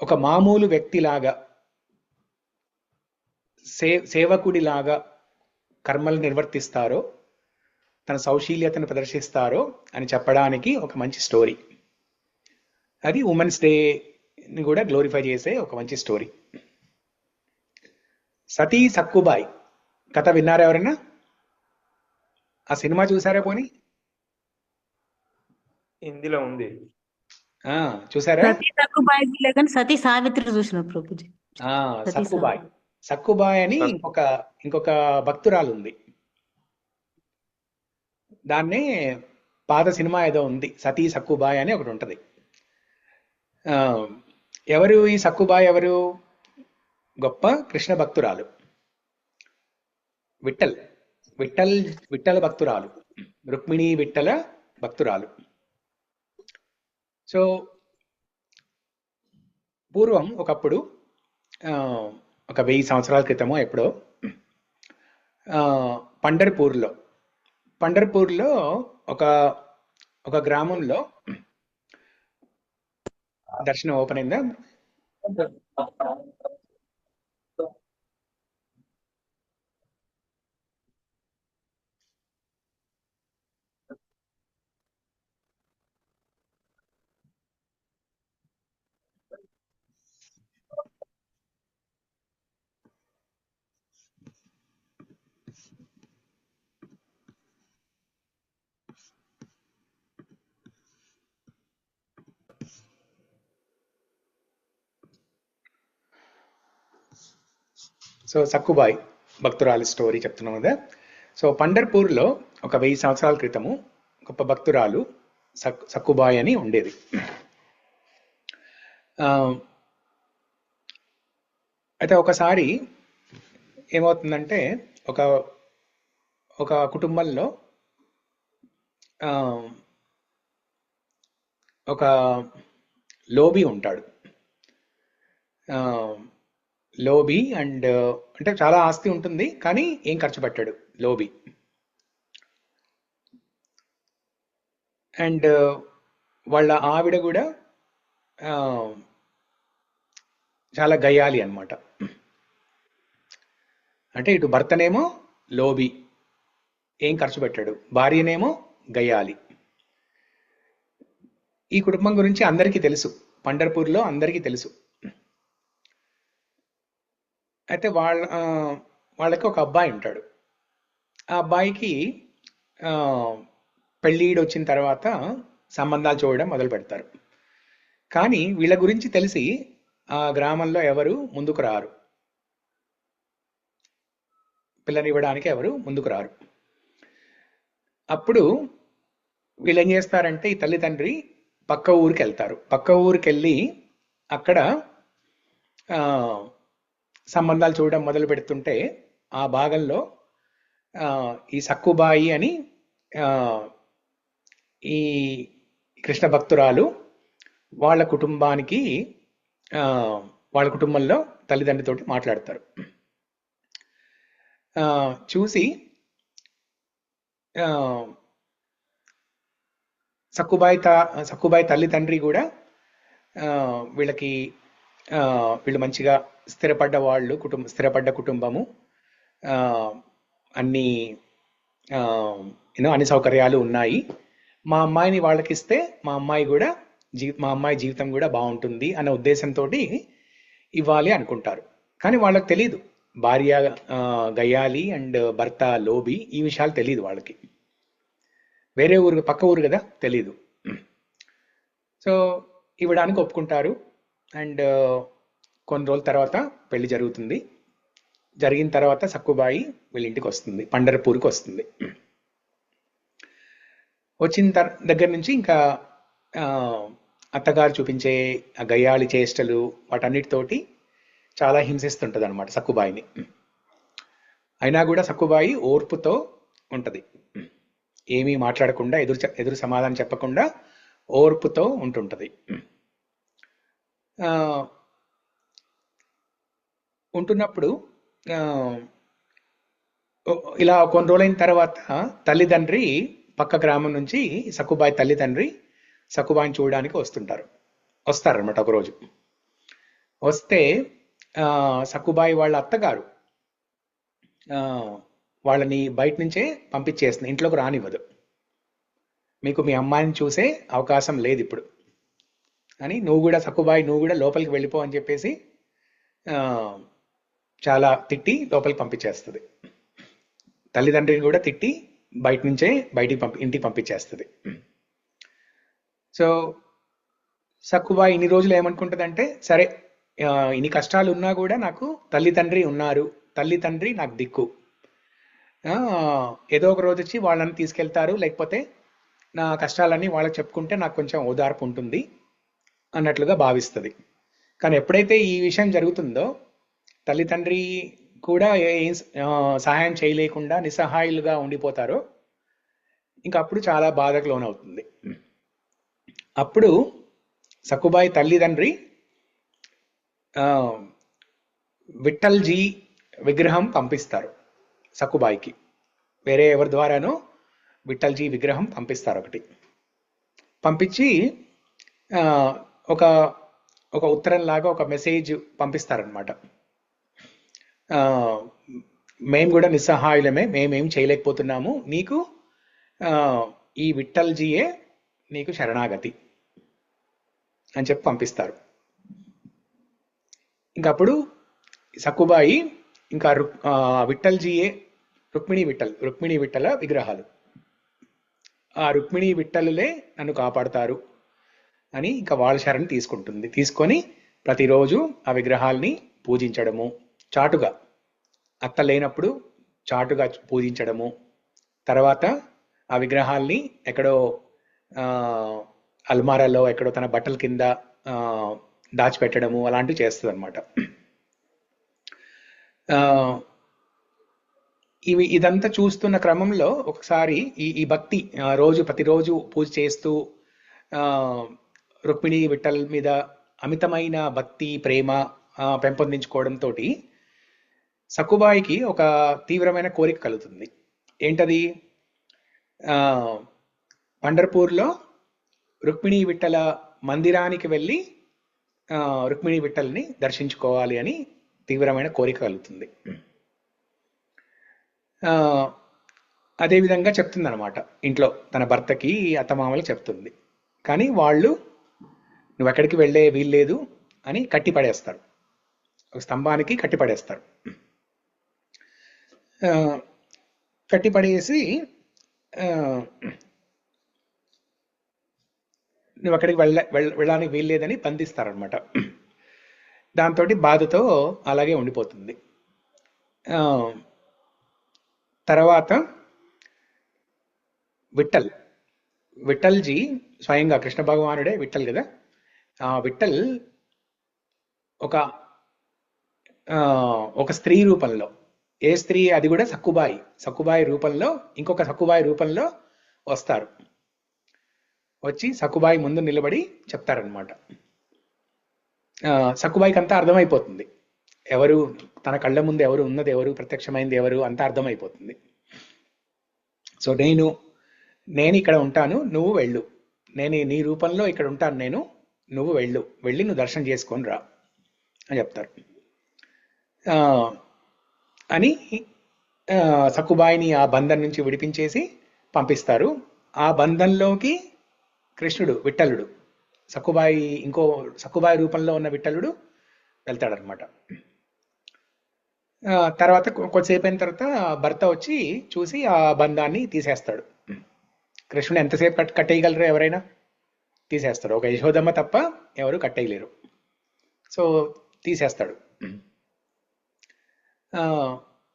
ఒక మామూలు వ్యక్తిలాగా సేవకుడిలాగా కర్మలు నిర్వర్తిస్తారో, తన సౌశీల్యతను ప్రదర్శిస్తారో అని చెప్పడానికి ఒక మంచి స్టోరీ. అది ఉమెన్స్ డేని కూడా గ్లోరిఫై చేసే ఒక మంచి స్టోరీ. సతీ సక్కుబాయ్ కథ విన్నారా ఎవరైనా? ఆ సినిమా చూసారా పోనీ? హిందీలో ఉంది. చూసారా? సతీ సక్కుబాయి లేదని సతీ సావిత్రి చూసిన ప్రభుజీ. సక్కుబాయ్ అని ఇంకొక భక్తురాలు ఉంది. దాన్నే పాత సినిమా ఏదో ఉంది, సతీ సక్కుబాయ్ అని ఒకటి ఉంటది. ఎవరు ఈ సక్కుబాయ్? ఎవరు? గొప్ప కృష్ణ భక్తురాలు, విఠల్ భక్తురాలు, రుక్మిణీ విఠల భక్తురాలు. సో పూర్వం ఒకప్పుడు ఒక 1000 సంవత్సరాల క్రితమో ఎప్పుడో పండర్పూర్లో ఒక గ్రామంలో దర్శనం ఓపెన్ అయిందా? సో సక్కుబాయ్ భక్తురాలి స్టోరీ చెప్తున్నాం కదా. సో పండర్పూర్లో ఒక 1000 సంవత్సరాల క్రితము గొప్ప భక్తురాలు సక్కుబాయ్ అని ఉండేది. అయితే ఒకసారి ఏమవుతుందంటే ఒక కుటుంబంలో ఒక లోబీ ఉంటాడు. లోబీ అండ్ అంటే చాలా ఆస్తి ఉంటుంది కానీ ఏం ఖర్చు పెట్టాడు లోబీ. అండ్ వాళ్ళ ఆవిడ కూడా చాలా గయ్యాలి అన్నమాట. అంటే ఇటు భర్తనేమో లోబీ, ఏం ఖర్చు పెట్టాడు, భార్యనేమో గయ్యాలి. ఈ కుటుంబం గురించి అందరికీ తెలుసు, పండర్పూర్లో అందరికీ తెలుసు. అయితే వాళ్ళకి ఒక అబ్బాయి ఉంటాడు. ఆ అబ్బాయికి పెళ్ళిడు వచ్చిన తర్వాత సంబంధాలు చూడడం మొదలు పెడతారు. కానీ వీళ్ళ గురించి తెలిసి ఆ గ్రామంలో ఎవరు ముందుకు రారు, పిల్లనివ్వడానికి ఎవరు ముందుకు రారు. అప్పుడు వీళ్ళు ఏం చేస్తారంటే ఈ తల్లిదండ్రి పక్క ఊరికి వెళ్తారు. పక్క ఊరికి వెళ్ళి అక్కడ సంబంధాలు చూడడం మొదలు పెడుతుంటే ఆ భాగంలో ఈ సక్కుబాయి అని ఈ కృష్ణ భక్తురాలు వాళ్ళ కుటుంబానికి వాళ్ళ కుటుంబంలో తల్లిదండ్రులతోటి మాట్లాడతారు. చూసి సక్కుబాయి తల్లి తండ్రి కూడా వీళ్ళకి వీళ్ళు మంచిగా స్థిరపడ్డ కుటుంబము, అన్ని అన్ని సౌకర్యాలు ఉన్నాయి, మా అమ్మాయిని వాళ్ళకి ఇస్తే మా అమ్మాయి జీవితం కూడా బాగుంటుంది అన్న ఉద్దేశంతో ఇవ్వాలి అనుకుంటారు. కానీ వాళ్ళకి తెలియదు భార్య గయ్యాలి అండ్ భర్త లోబి, ఈ విషయాలు తెలియదు వాళ్ళకి. వేరే ఊరు, పక్క ఊరు కదా, తెలీదు. సో ఇవ్వడానికి ఒప్పుకుంటారు. అండ్ కొన్ని రోజుల తర్వాత పెళ్లి జరుగుతుంది. జరిగిన తర్వాత సక్కుబాయి వీళ్ళ ఇంటికి వస్తుంది, పండర్పూర్కి వస్తుంది. వచ్చిన దగ్గర నుంచి ఇంకా అత్తగారు చూపించే ఆ గయ్యాళి చేష్టలు వాటన్నిటితోటి చాలా హింసిస్తుంటుంది అనమాట సక్కుబాయిని. అయినా కూడా సక్కుబాయి ఓర్పుతో ఉంటుంది, ఏమీ మాట్లాడకుండా, ఎదురు సమాధానం చెప్పకుండా ఓర్పుతో ఉంటుంటుంది. ఉంటున్నప్పుడు ఇలా కొన్ని రోజులైన తర్వాత తల్లిదండ్రి పక్క గ్రామం నుంచి సక్కుబాయి తల్లిదండ్రి సక్కుబాయిని చూడడానికి వస్తారనమాట. ఒకరోజు వస్తే సక్కుబాయి వాళ్ళ అత్తగారు వాళ్ళని బయట నుంచే పంపించేస్తుంది, ఇంట్లోకి రానివ్వదు. మీకు మీ అమ్మాయిని చూసే అవకాశం లేదు ఇప్పుడు అని, సక్కుబాయి నువ్వు కూడా లోపలికి వెళ్ళిపో అని చెప్పేసి చాలా తిట్టి లోపలికి పంపించేస్తుంది. తల్లిదండ్రిని కూడా తిట్టి ఇంటికి పంపించేస్తుంది. సో సక్కుబాయి ఇన్ని రోజులు ఏమనుకుంటుందంటే, సరే ఇన్ని కష్టాలు ఉన్నా కూడా నాకు తల్లిదండ్రి ఉన్నారు, తల్లిదండ్రి నాకు దిక్కు, ఏదో ఒక రోజు వచ్చి వాళ్ళని తీసుకెళ్తారు, లేకపోతే నా కష్టాలన్నీ వాళ్ళకి చెప్పుకుంటే నాకు కొంచెం ఓదార్పు ఉంటుంది అన్నట్లుగా భావిస్తుంది. కానీ ఎప్పుడైతే ఈ విషయం జరుగుతుందో తల్లిదండ్రి కూడా ఏం సహాయం చేయలేకుండా నిస్సహాయులుగా ఉండిపోతారో, ఇంకా అప్పుడు చాలా బాధకు లోనవుతుంది. అప్పుడు సక్కుబాయి తల్లిదండ్రి విఠల్జీ విగ్రహం పంపిస్తారు సక్కుబాయికి. వేరే ఎవరి ద్వారానో విఠల్జీ విగ్రహం పంపిస్తారు. ఒకటి పంపించి ఒక ఉత్తరం లాగా ఒక మెసేజ్ పంపిస్తారనమాట. మేము కూడా నిస్సహాయులమే, మేమేం చేయలేకపోతున్నాము, నీకు ఈ విఠల్జీయే నీకు శరణాగతి అని చెప్పి పంపిస్తారు. ఇంకప్పుడు సక్కుబాయి ఇంకా విఠల్జీయే రుక్మిణీ విఠల విగ్రహాలు, ఆ రుక్మిణీ విఠలులే నన్ను కాపాడుతారు అని ఇంకా వాళ్ళ శరణి తీసుకొని ప్రతిరోజు ఆ విగ్రహాల్ని పూజించడము, చాటుగా అత్త లేనప్పుడు చాటుగా పూజించడము, తర్వాత ఆ విగ్రహాల్ని ఎక్కడో అల్మారాలో ఎక్కడో తన బట్టల కింద దాచిపెట్టడము అలాంటివి చేస్తుంది అనమాట. ఇదంతా చూస్తున్న క్రమంలో ఒకసారి ఈ భక్తి ప్రతిరోజు పూజ చేస్తూ రుక్మిణీ విఠల్ మీద అమితమైన భక్తి ప్రేమ పెంపొందించుకోవడంతో సక్కుబాయికి ఒక తీవ్రమైన కోరిక కలుగుతుంది. ఏంటది? పండర్పూర్లో రుక్మిణీ విఠల మందిరానికి వెళ్ళి రుక్మిణీ విఠల్ని దర్శించుకోవాలి అని తీవ్రమైన కోరిక కలుగుతుంది. అదేవిధంగా చెప్తుంది అనమాట ఇంట్లో తన భర్తకి, అత్తమామలు చెప్తుంది. కానీ వాళ్ళు నువ్వు ఎక్కడికి వెళ్ళే వీల్లేదు అని కట్టిపడేస్తారు, ఒక స్తంభానికి కట్టిపడేస్తారు. కట్టిపడేసి నువ్వు అక్కడికి వెళ్ళడానికి వీల్లేదని బంధిస్తారనమాట. దాంతో బాధతో అలాగే ఉండిపోతుంది. తర్వాత విఠల్జీ స్వయంగా కృష్ణ భగవానుడే విఠల్ కదా, విఠల్ ఒక స్త్రీ రూపంలో, ఏ స్త్రీ? అది కూడా సక్కుబాయి రూపంలో, ఇంకొక సక్కుబాయి రూపంలో వస్తారు. వచ్చి సక్కుబాయి ముందు నిలబడి చెప్తారనమాట. సక్కుబాయికి అంతా అర్థమైపోతుంది, ఎవరు తన కళ్ళ ముందు ఎవరు ఉన్నది, ఎవరు ప్రత్యక్షమైంది ఎవరు, అంతా అర్థమైపోతుంది. సో నేను ఇక్కడ ఉంటాను, నువ్వు వెళ్ళు, నేను నీ రూపంలో ఇక్కడ ఉంటాను, నువ్వు వెళ్ళి నువ్వు దర్శనం చేసుకొని రా అని చెప్తారు. అని సక్కుబాయిని ఆ బంధం నుంచి విడిపించేసి పంపిస్తారు. ఆ బంధంలోకి కృష్ణుడు, విఠలుడు, సక్కుబాయి రూపంలో ఉన్న విఠలుడు వెళ్తాడనమాట. తర్వాత కొద్దిసేపు అయిన తర్వాత భర్త వచ్చి చూసి ఆ బంధాన్ని తీసేస్తాడు. కృష్ణుడు ఎంతసేపు కట్టేయగలరు, ఎవరైనా తీసేస్తారు, ఒక యశోదమ్మ తప్ప ఎవరు కట్టేయలేరు. సో తీసేస్తాడు.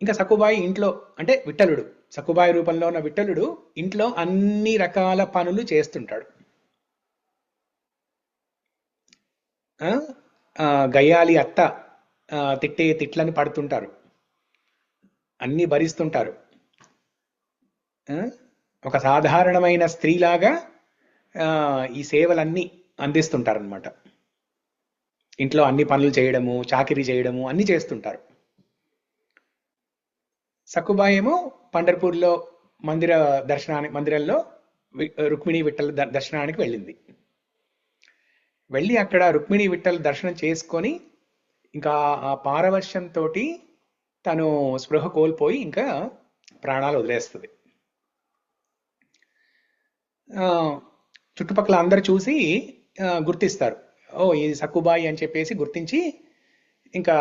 ఇంకా సక్కుబాయి ఇంట్లో, అంటే విఠలుడు, సక్కుబాయి రూపంలో ఉన్న విఠలుడు ఇంట్లో అన్ని రకాల పనులు చేస్తుంటాడు. గయ్యాలి అత్త తిట్టే తిట్లని పడుతుంటారు, అన్ని భరిస్తుంటారు. ఒక సాధారణమైన స్త్రీలాగా ఈ సేవలన్నీ అందిస్తుంటారనమాట. ఇంట్లో అన్ని పనులు చేయడము, చాకిరీ చేయడము అన్ని చేస్తుంటారు. సక్కుబాయి ఏమో పండర్పూర్లో మందిరంలో రుక్మిణీ విఠల దర్శనానికి వెళ్ళింది. వెళ్ళి అక్కడ రుక్మిణీ విఠల దర్శనం చేసుకొని ఇంకా ఆ పారవర్షంతో తను స్పృహ కోల్పోయి ఇంకా ప్రాణాలు వదిలేస్తుంది. చుట్టుపక్కల అందరు చూసి గుర్తిస్తారు, ఓ ఇది సక్కుబాయి అని చెప్పేసి గుర్తించి ఇంకా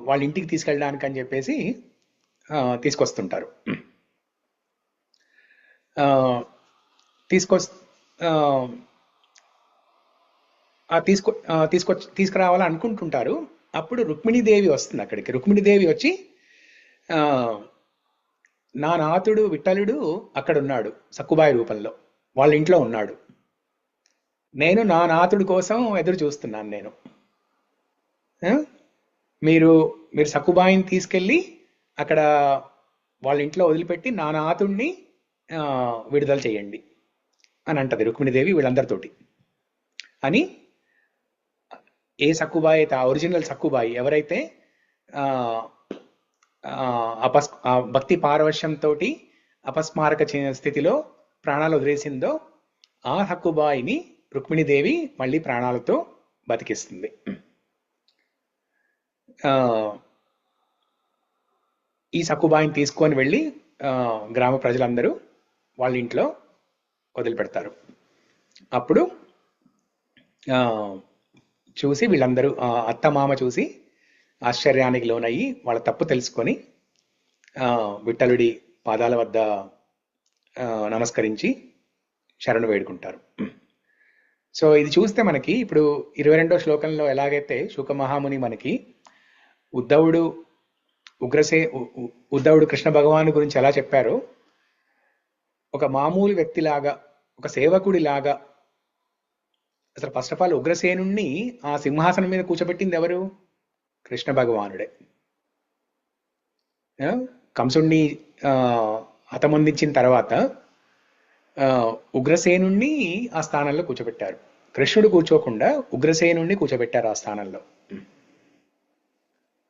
వాళ్ళ ఇంటికి తీసుకెళ్ళడానికి అని చెప్పేసి తీసుకొస్తుంటారు. తీసుకురావాలని అనుకుంటుంటారు. అప్పుడు రుక్మిణీదేవి వస్తుంది అక్కడికి. రుక్మిణీదేవి వచ్చి నా నాథుడు విఠలుడు అక్కడ ఉన్నాడు, సక్కుబాయి రూపంలో వాళ్ళ ఇంట్లో ఉన్నాడు, నేను నా నాథుడి కోసం ఎదురు చూస్తున్నాను, మీరు సక్కుబాయిని తీసుకెళ్ళి అక్కడ వాళ్ళ ఇంట్లో వదిలిపెట్టి నా నాథుడిని విడుదల చేయండి అని అంటది రుక్మిణీదేవి వీళ్ళందరితోటి. అని ఏ సక్కుబాయి అయితే, ఆ ఒరిజినల్ సక్కుబాయి ఎవరైతే భక్తి పారవశ్యంతో అపస్మారక స్థితిలో ప్రాణాలు వదిలేసిందో ఆ సక్కుబాయిని రుక్మిణీదేవి మళ్ళీ ప్రాణాలతో బతికిస్తుంది. ఈ సక్కుబాయిని తీసుకొని వెళ్ళి గ్రామ ప్రజలందరూ వాళ్ళ ఇంట్లో వదిలిపెడతారు. అప్పుడు చూసి వీళ్ళందరూ అత్తమామ చూసి ఆశ్చర్యానికి లోనయ్యి వాళ్ళ తప్పు తెలుసుకొని విఠలుడి పాదాల వద్ద నమస్కరించి శరణు వేడుకుంటారు. సో ఇది చూస్తే మనకి ఇప్పుడు 22వ శ్లోకంలో ఎలాగైతే శుక మహాముని మనకి ఉద్ధవుడు కృష్ణ భగవాను గురించి ఎలా చెప్పారో, ఒక మామూలు వ్యక్తిలాగా, ఒక సేవకుడిలాగా, అసలు ఫస్ట్ ఆఫ్ ఆల్ ఉగ్రసేనుణ్ణి ఆ సింహాసనం మీద కూర్చోబెట్టింది ఎవరు? కృష్ణ భగవానుడే. కంసుణ్ణి హతమొందించిన తర్వాత ఉగ్రసేనుణ్ణి ఆ స్థానంలో కూర్చోబెట్టారు. కృష్ణుడు కూర్చోకుండా ఉగ్రసేనుణ్ణి కూర్చోబెట్టారు ఆ స్థానంలో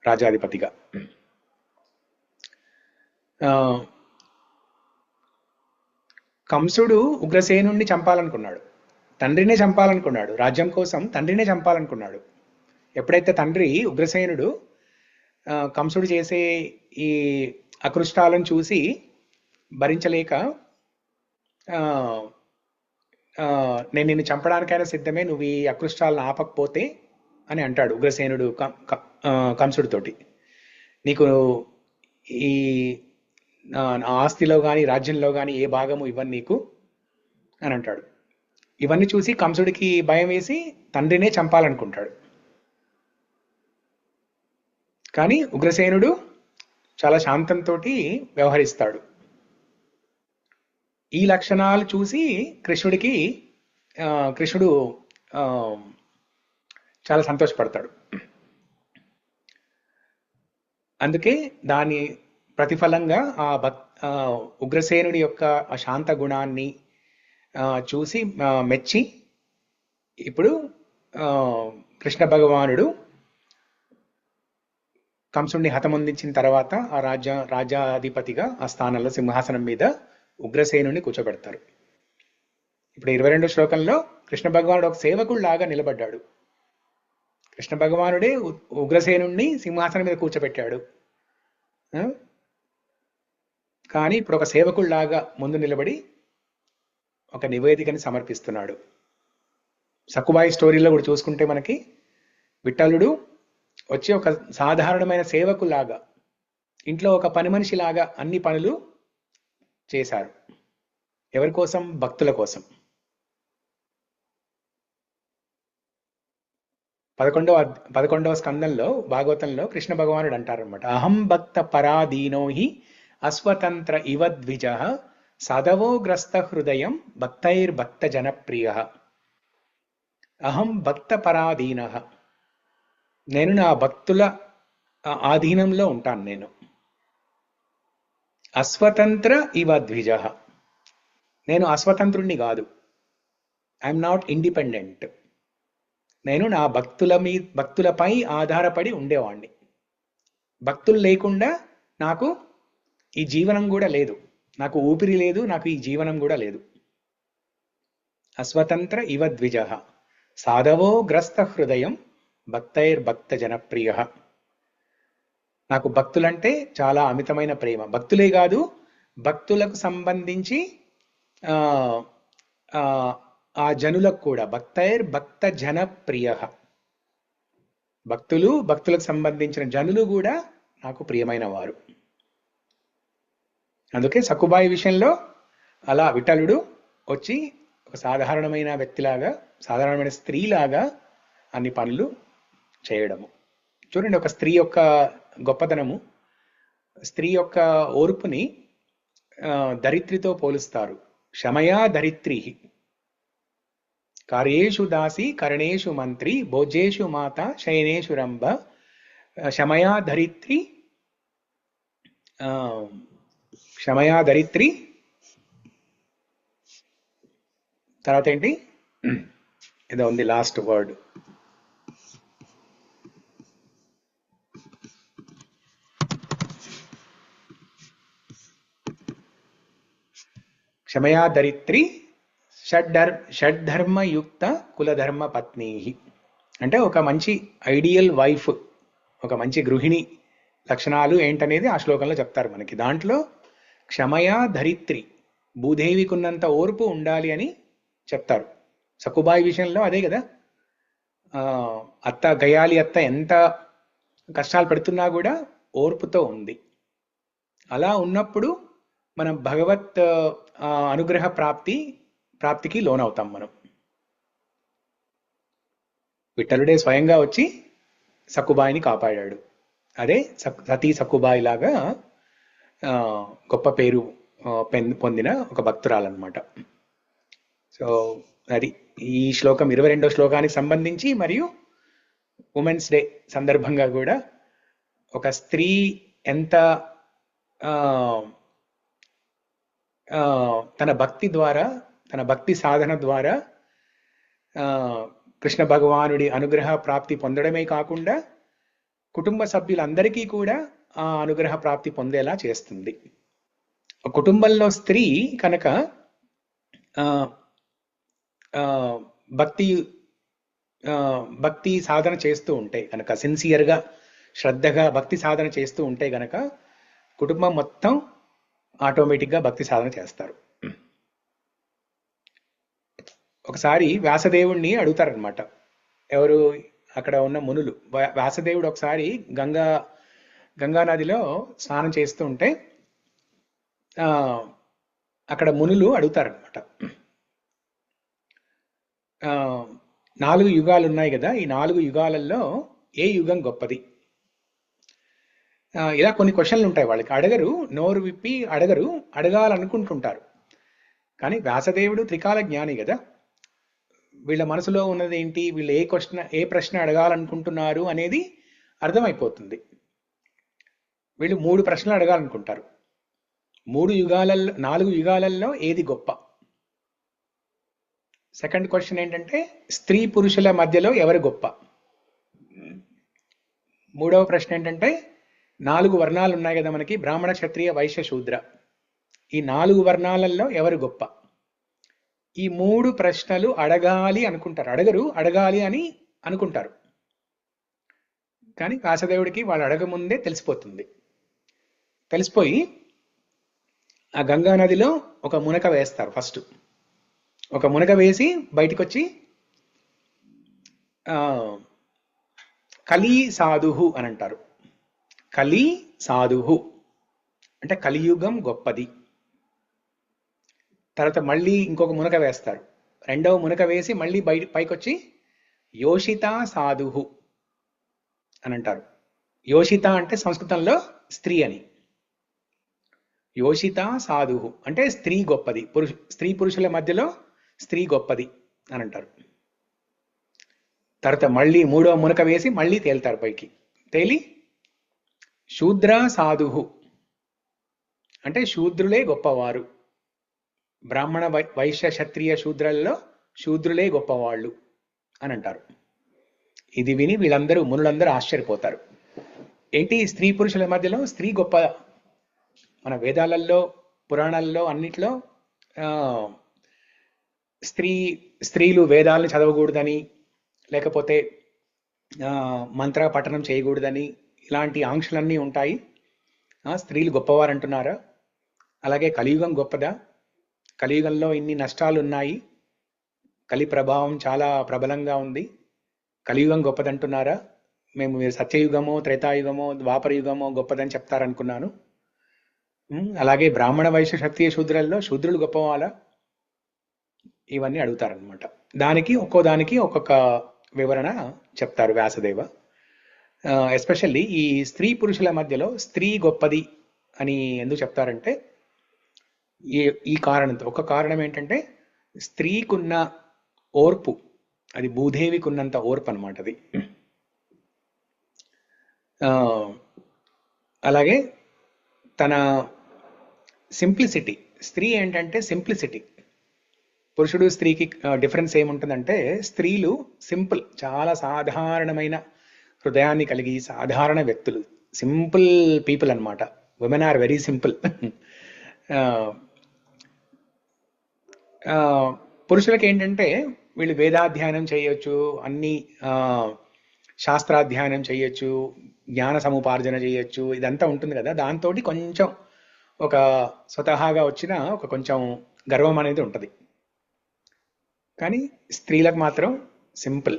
రాజాధిపతిగా. కంసుడు ఉగ్రసేనుణ్ణి చంపాలనుకున్నాడు, తండ్రినే చంపాలనుకున్నాడు, రాజ్యం కోసం తండ్రినే చంపాలనుకున్నాడు. ఎప్పుడైతే తండ్రి ఉగ్రసేనుడు కంసుడు చేసే ఈ అకృష్టాలను చూసి భరించలేక నేను నిన్ను చంపడానికైనా సిద్ధమే, నువ్వు ఈ అకృష్టాలను ఆపకపోతే అని అంటాడు ఉగ్రసేనుడు కంసుడితోటి. నీకు ఈ ఆస్తిలో కానీ రాజ్యంలో కానీ ఏ భాగము ఇవ్వను నీకు అని అంటాడు. ఇవన్నీ చూసి కంసుడికి భయం వేసి తండ్రినే చంపాలనుకుంటాడు. కానీ ఉగ్రసేనుడు చాలా శాంతంతో వ్యవహరిస్తాడు. ఈ లక్షణాలు చూసి కృష్ణుడు చాలా సంతోషపడతాడు. అందుకే దాని ప్రతిఫలంగా ఉగ్రసేనుడి యొక్క ఆ శాంత గుణాన్ని, చూసి మెచ్చి ఇప్పుడు కృష్ణ భగవానుడు కంసుడిని హతమొందించిన తర్వాత ఆ రాజ్యాధిపతిగా ఆ స్థానంలో సింహాసనం మీద ఉగ్రసేనుని కూర్చోబెడతారు. ఇప్పుడు 22వ శ్లోకంలో కృష్ణ భగవానుడు ఒక సేవకుడిలాగా నిలబడ్డాడు. కృష్ణ భగవానుడే ఉగ్రసేనుణ్ణి సింహాసనం మీద కూర్చోబెట్టాడు. కానీ ఇప్పుడు ఒక సేవకుడిలాగా ముందు నిలబడి ఒక నివేదికని సమర్పిస్తున్నాడు. సక్కుబాయి స్టోరీలో కూడా చూసుకుంటే మనకి విఠలుడు వచ్చి ఒక సాధారణమైన సేవకులాగా, ఇంట్లో ఒక పని మనిషిలాగా అన్ని పనులు చేశారు. ఎవరి కోసం? భక్తుల కోసం. 11వ స్కందంలో భాగవతంలో కృష్ణ భగవానుడు అంటారనమాట, అహం భక్త పరాధీనో హి అస్వతంత్ర ఇవ ద్విజ సదవో గ్రస్త హృదయం భక్తైర్భక్త జనప్రియ. అహం భక్త పరాధీన, నేను నా భక్తుల ఆధీనంలో ఉంటాను. నేను అస్వతంత్ర ఇవ ద్విజ, నేను అస్వతంత్రుణ్ణి కాదు. I'm not independent. నేను నా భక్తులపై ఆధారపడి ఉండేవాణ్ణి. భక్తులు లేకుండా నాకు ఈ జీవనం కూడా లేదు, నాకు ఊపిరి లేదు, నాకు ఈ జీవనం కూడా లేదు. అస్వతంత్ర ఇవ ద్విజ సాధవో గ్రస్త హృదయం భక్తైర్భక్త జనప్రియ. నాకు భక్తులంటే చాలా అమితమైన ప్రేమ. భక్తులే కాదు, భక్తులకు సంబంధించి ఆ జనులకు కూడా భక్తైర్భక్త జనప్రియ. భక్తులకు సంబంధించిన జనులు కూడా నాకు ప్రియమైన వారు. అందుకే సక్కుబాయి విషయంలో అలా విఠలుడు వచ్చి ఒక సాధారణమైన వ్యక్తిలాగా, సాధారణమైన స్త్రీలాగా అన్ని పనులు చేయడము. చూడండి, ఒక స్త్రీ యొక్క గొప్పతనము. స్త్రీ యొక్క ఓర్పుని దరిత్రితో పోలుస్తారు. క్షమయా దరిత్రి, కార్యేషు దాసి కరణేషు మంత్రి భోజేషు మాత శయనేషు రంభ. క్షమయా ధరిత్రి, క్షమయా ధరిత్రి. తర్వాత ఏంటి, ఏదో ఉంది లాస్ట్ వర్డ్. క్షమయా ధరిత్రి షడ్ధర్మయుక్త కులధర్మ పత్ని. అంటే ఒక మంచి ఐడియల్ వైఫ్, ఒక మంచి గృహిణి లక్షణాలు ఏంటనేది ఆ శ్లోకంలో చెప్తారు మనకి. దాంట్లో క్షమయా ధరిత్రి, భూదేవికి ఉన్నంత ఓర్పు ఉండాలి అని చెప్తారు. సక్కుబాయి విషయంలో అదే కదా, గయాలి అత్త ఎంత కష్టాలు పెడుతున్నా కూడా ఓర్పుతో ఉంది. అలా ఉన్నప్పుడు మనం భగవత్ అనుగ్రహ ప్రాప్తికి లోనవుతాం మనం. విఠలుడే స్వయంగా వచ్చి సక్కుబాయిని కాపాడాడు. అదే సతీ సక్కుబాయి లాగా గొప్ప పేరు పొందిన ఒక భక్తురాలన్నమాట. సో అది ఈ శ్లోకం 22వ శ్లోకానికి సంబంధించి, మరియు ఉమెన్స్ డే సందర్భంగా కూడా ఒక స్త్రీ ఎంత తన భక్తి ద్వారా, తన భక్తి సాధన ద్వారా కృష్ణ భగవానుడి అనుగ్రహ ప్రాప్తి పొందడమే కాకుండా కుటుంబ సభ్యులందరికీ కూడా ఆ అనుగ్రహ ప్రాప్తి పొందేలా చేస్తుంది. కుటుంబంలో స్త్రీ కనుక భక్తి సాధన చేస్తూ ఉంటే కనుక, సిన్సియర్గా శ్రద్ధగా భక్తి సాధన చేస్తూ ఉంటే గనక కుటుంబం మొత్తం ఆటోమేటిక్గా భక్తి సాధన చేస్తారు. ఒకసారి వ్యాసదేవుణ్ణి అడుగుతారనమాట ఎవరు, అక్కడ ఉన్న మునులు. వ్యాసదేవుడు ఒకసారి గంగా నదిలో స్నానం చేస్తూ ఉంటే అక్కడ మునులు అడుగుతారనమాట, 4 యుగాలు ఉన్నాయి కదా, ఈ 4 యుగాలలో ఏ యుగం గొప్పది? ఇలా కొన్ని క్వశ్చన్లు ఉంటాయి. వాళ్ళకి అడగరు, నోరు విప్పి అడగరు, అడగాలనుకుంటుంటారు. కానీ వ్యాసదేవుడు త్రికాల జ్ఞాని కదా, వీళ్ళ మనసులో ఉన్నది ఏంటి, వీళ్ళు ఏ ప్రశ్న అడగాలనుకుంటున్నారు అనేది అర్థమైపోతుంది. వీళ్ళు 3 ప్రశ్నలు అడగాలనుకుంటారు. 4 యుగాలలో ఏది గొప్ప? సెకండ్ క్వశ్చన్ ఏంటంటే స్త్రీ పురుషుల మధ్యలో ఎవరు గొప్ప. మూడవ ప్రశ్న ఏంటంటే 4 వర్ణాలు ఉన్నాయి కదా మనకి, బ్రాహ్మణ క్షత్రియ వైశ్య శూద్ర. ఈ 4 వర్ణాలలో ఎవరు గొప్ప. ఈ 3 ప్రశ్నలు అడగాలి అనుకుంటారు, అడగాలి అని అనుకుంటారు. కానీ వ్యాసదేవుడికి వాళ్ళు అడగముందే తెలిసిపోయి ఆ గంగా నదిలో ఒక మునక వేస్తారు. ఫస్ట్ ఒక మునక వేసి బయటికి వచ్చి కలి సాధుహు అని అంటారు. కలి సాధుహు అంటే కలియుగం గొప్పది. తర్వాత మళ్ళీ ఇంకొక మునక వేస్తారు. రెండవ మునక వేసి మళ్ళీ పైకొచ్చి యోషిత సాధుహు అని అంటారు. యోషిత అంటే సంస్కృతంలో స్త్రీ అని. యోషిత సాధుహు అంటే స్త్రీ గొప్పది, స్త్రీ పురుషుల మధ్యలో స్త్రీ గొప్పది అని అంటారు. తర్వాత మళ్ళీ మూడవ మునక వేసి మళ్ళీ తేలుతారు పైకి. తేలి శూద్ర సాధుహు అంటే శూద్రులే గొప్పవారు, బ్రాహ్మణ వైశ్య క్షత్రియ శూద్రులలో శూద్రులే గొప్పవాళ్ళు అని అంటారు. ఇది విని మునులందరూ ఆశ్చర్యపోతారు. ఏంటి స్త్రీ పురుషుల మధ్యలో స్త్రీ గొప్ప. మన వేదాలలో పురాణాలలో అన్నిట్లో స్త్రీలు వేదాలను చదవకూడదని, లేకపోతే మంత్ర పఠనం చేయకూడదని ఇలాంటి ఆంక్షలన్నీ ఉంటాయి. స్త్రీలు గొప్పవారు అంటున్నారా? అలాగే కలియుగం గొప్పదా? కలియుగంలో ఇన్ని నష్టాలు ఉన్నాయి, కలి ప్రభావం చాలా ప్రబలంగా ఉంది, కలియుగం గొప్పదంటున్నారా? మీరు సత్యయుగమో త్రేతాయుగమో ద్వాపరయుగమో గొప్పదని చెప్తారనుకున్నాను. అలాగే బ్రాహ్మణ వైశ్య క్షత్రియ శూద్రులలో శూద్రులు గొప్పవాళ్ళ? ఇవన్నీ అడుగుతారనమాట. దానికి ఒక్కొక్క వివరణ చెప్తారు వ్యాసదేవ. ఎస్పెషల్లీ ఈ స్త్రీ పురుషుల మధ్యలో స్త్రీ గొప్పది అని ఎందుకు చెప్తారంటే ఈ కారణంతో. ఒక కారణం ఏంటంటే స్త్రీకున్న ఓర్పు, అది భూదేవికి ఉన్నంత ఓర్పు అనమాట అది. అలాగే తన సింప్లిసిటీ, స్త్రీ ఏంటంటే సింప్లిసిటీ. పురుషుడు స్త్రీకి డిఫరెన్స్ ఏముంటుందంటే స్త్రీలు సింపుల్, చాలా సాధారణమైన హృదయాన్ని కలిగి సాధారణ వ్యక్తులు, సింపుల్ పీపుల్ అన్నమాట. Women are very simple. పురుషులకి ఏంటంటే వీళ్ళు వేదాధ్యయనం చేయొచ్చు, అన్ని శాస్త్రాధ్యయనం చేయొచ్చు, జ్ఞాన సముపార్జన చేయొచ్చు, ఇదంతా ఉంటుంది కదా. దాంతో కొంచెం ఒక స్వతహాగా వచ్చిన ఒక కొంచెం గర్వం అనేది ఉంటుంది. కానీ స్త్రీలకు మాత్రం సింపుల్,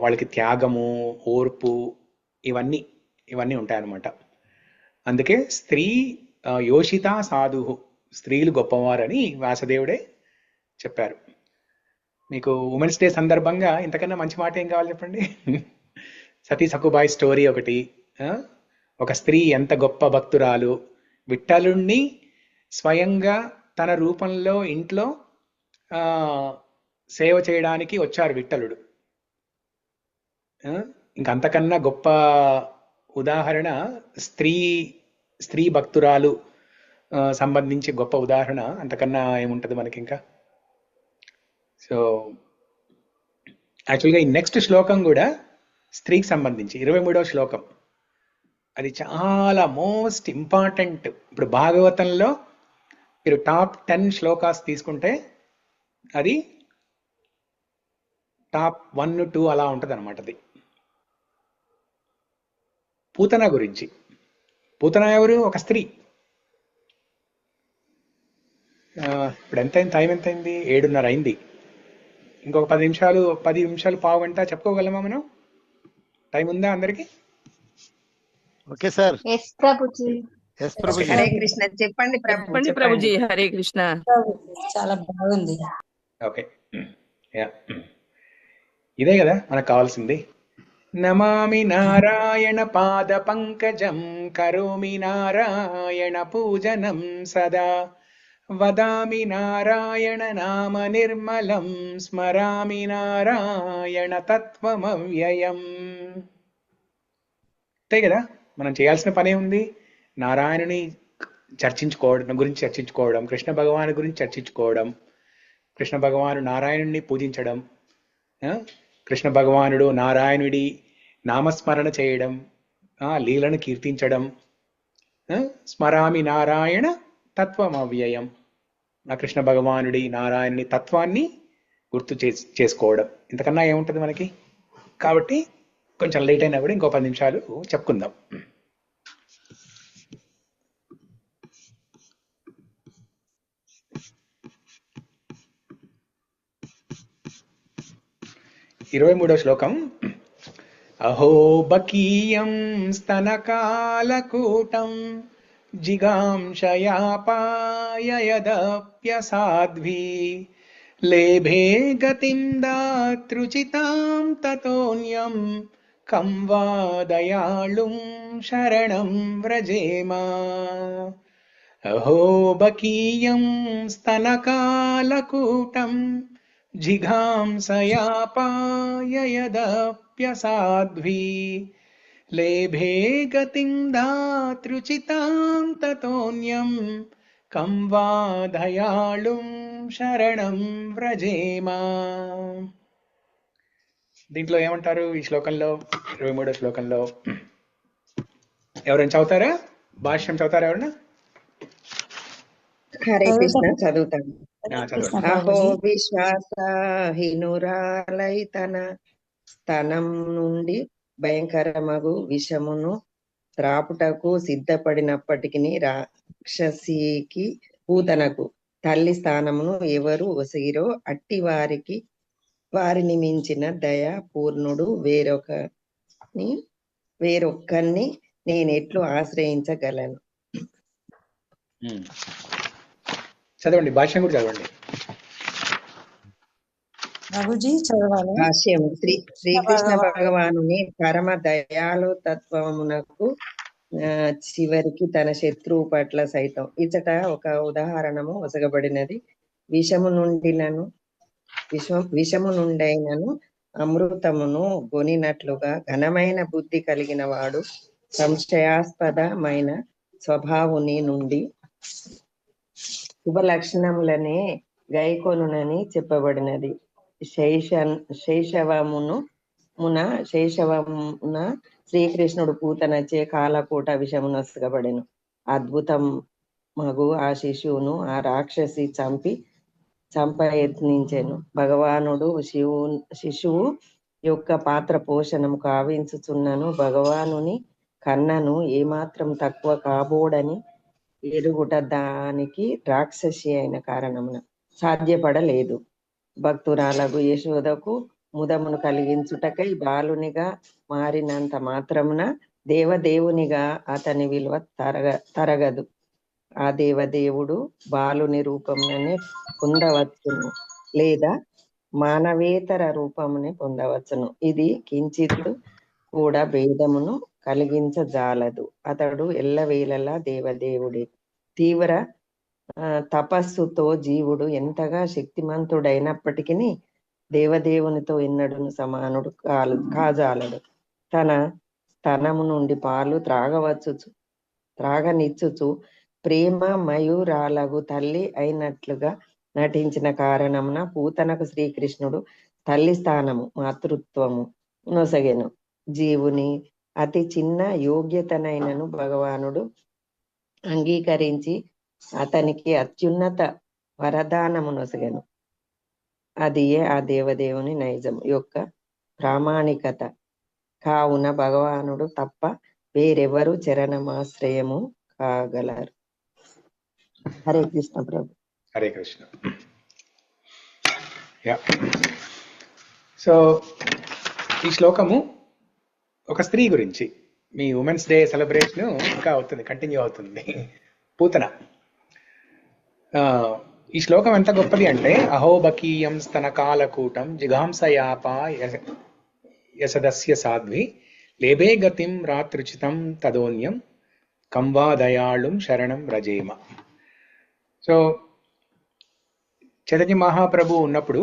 వాళ్ళకి త్యాగము, ఓర్పు ఇవన్నీ ఉంటాయన్నమాట. అందుకే స్త్రీ యోషిత సాధుహు, స్త్రీలు గొప్పవారని వ్యాసదేవుడే చెప్పారు. మీకు ఉమెన్స్ డే సందర్భంగా ఇంతకన్నా మంచి మాట ఏం కావాలి చెప్పండి. సతీ సకుబాయి స్టోరీ ఒకటి. ఒక స్త్రీ ఎంత గొప్ప భక్తురాలు, విఠలుణ్ణి స్వయంగా తన రూపంలో ఇంట్లో సేవ చేయడానికి వచ్చారు విఠలుడు. ఇంకంతకన్నా గొప్ప ఉదాహరణ స్త్రీ భక్తురాలు సంబంధించి గొప్ప ఉదాహరణ అంతకన్నా ఏముంటుంది మనకి ఇంకా. సో యాక్చువల్గా ఈ నెక్స్ట్ శ్లోకం కూడా స్త్రీకి సంబంధించి 23వ శ్లోకం. అది చాలా మోస్ట్ ఇంపార్టెంట్. ఇప్పుడు భాగవతంలో మీరు టాప్ 10 శ్లోకాస్ తీసుకుంటే అది టాప్ 1, 2 అలా ఉంటుంది అనమాట. అది పూతన గురించి. పూతన ఎవరు? ఒక స్త్రీ. ఇప్పుడు ఎంతైంది? టైం ఎంతైంది? 7:30 అయింది. ఇంకొక 10 నిమిషాలు పావు గంట చెప్పుకోగలమా మనం? టైం ఉందా అందరికి? Okay sir. హరే కృష్ణ. చెప్పండి ప్రభుజీ. హరే కృష్ణ. చాలా బాగుంది. ఓకే, ఇదే కదా మనకు కావాల్సింది. నమామి నారాయణ పాద పంకజం కరోమి నారాయణ పూజనం సదా వదామి నారాయణ నామ నిర్మలం స్మరామి నారాయణ తత్వమవ్యయం. అంతే కదా మనం చేయాల్సిన పనే ఉంది. నారాయణుని గురించి చర్చించుకోవడం, కృష్ణ భగవాను గురించి చర్చించుకోవడం, కృష్ణ భగవానుడు నారాయణుడిని పూజించడం, కృష్ణ భగవానుడు నారాయణుడి నామస్మరణ చేయడం, లీలను కీర్తించడం, స్మరామి నారాయణ తత్వమవ్యయం, ఆ కృష్ణ భగవానుడి నారాయణుని తత్వాన్ని గుర్తు చేసుకోవడం. ఇంతకన్నా ఏముంటుంది మనకి? కాబట్టి కొంచెం లేట్ అయినా కూడా ఇంకో 10 నిమిషాలు చెప్పుకుందాం. ఇరవై 23వ శ్లోకం. అహో బకీయం స్తనకాలకూటం జిగాంశయాపాయయదప్యసాధ్వి లేభే గతిం దాతృచితాం తతోన్యం కం వా దయాళుం శరణం వ్రజేమ. అహో బకీయం స్తనకాలకూటం జిఘాంసయాపాయయదప్యసాధ్వి లేభే గతిం దాతృచితాం తతోన్యం కం వా దయాళుం శరణం వ్రజేమ. దీంట్లో ఏమంటారు ఈ శ్లోకంలో? 23వ శ్లోకంలో ఎవరైనా చదువుతారా? భాష్యం చదువుతారా ఎవరన్నా? హరే కృష్ణ చదువుతాను. చదవండి. అహో విశ్వాసహీనురాలైతన స్తనం నుండి భయంకరమగు విషమును త్రాపుటకు సిద్ధపడినప్పటికీ రాక్షసికి పూతనకు తల్లి స్థానమును ఎవరు ఒసిగిరో అట్టి వారిని మించిన దయా పూర్ణుడు వేరొక్కరిని నేనెట్లు ఆశ్రయించగలను? చదవండి, భాష్యం కూడా చదవండి. రఘుజీ చదవాలి. భాష్యం. శ్రీకృష్ణ భగవానుని పరమ దయాలు తత్వమునకు చివరికి తన శత్రువు పట్ల సైతం ఇచ్చట ఒక ఉదాహరణము వసగబడినది. విషము నుండైనను అమృతమును గొనినట్లుగా ఘనమైన బుద్ధి కలిగిన వాడు సంశయాస్పదమైన స్వభావుని నుండి శుభ లక్షణములనే గైకొనునని చెప్పబడినది. శైశవమున శ్రీకృష్ణుడు పూతనచే కాలకూట విషమునొసగబడెను. అద్భుతం మగు ఆ శిశువును ఆ రాక్షసి చంపయత్నించెను. భగవానుడు శిశువు యొక్క పాత్ర పోషణము కావించుచున్నను భగవానుని కన్నను ఏమాత్రం తక్కువ కాబోడని ఎరుగుట దానికి రాక్షసి అయిన కారణమున సాధ్యపడలేదు. భక్తురాలకు యశోదకు ముదమును కలిగించుటకై బాలునిగా మారినంత మాత్రమున దేవదేవునిగా అతని విలువ తరగదు. ఆ దేవదేవుడు బాలుని రూపమునే పొందవచ్చును లేదా మానవేతర రూపమునే పొందవచ్చును. ఇది కించిత్ కూడా భేదమును కలిగించజాలదు. అతడు ఎల్లవేళలా దేవదేవుడే. తీవ్ర తపస్సుతో జీవుడు ఎంతగా శక్తిమంతుడైనప్పటికీ దేవదేవునితో ఎన్నడూను సమానుడు కాజాలడు. తన స్తనము నుండి పాలు త్రాగనిచ్చుచు ప్రేమ మయూరాలగు తల్లి అయినట్లుగా నటించిన కారణమున పూతనకు శ్రీకృష్ణుడు తల్లి స్థానము మాతృత్వము నొసగెను. జీవుని అతి చిన్న యోగ్యతనైనను భగవానుడు అంగీకరించి అతనికి అత్యున్నత వరదానము నొసగెను. అది ఆ దేవదేవుని నైజం యొక్క ప్రామాణికత. కావున భగవానుడు తప్ప వేరెవరు చరణమాశ్రయము కాగలరు. హరే కృష్ణ ప్రభు. హరే కృష్ణ. సో ఈ శ్లోకము ఒక స్త్రీ గురించి. మీ ఉమెన్స్ డే సెలబ్రేషన్ ఇంకా అవుతుంది, కంటిన్యూ అవుతుంది. పూతన. ఈ శ్లోకం ఎంత గొప్పది అంటే, అహోబకీయం స్తనకాలకూటం జిఘాంసయాప యసదస్య సాధ్వి లేభే గతిం రాతృచితం తదోన్యం కంవా దయాళుం శరణం వ్రజేమ. సో చైతన్య మహాప్రభు ఉన్నప్పుడు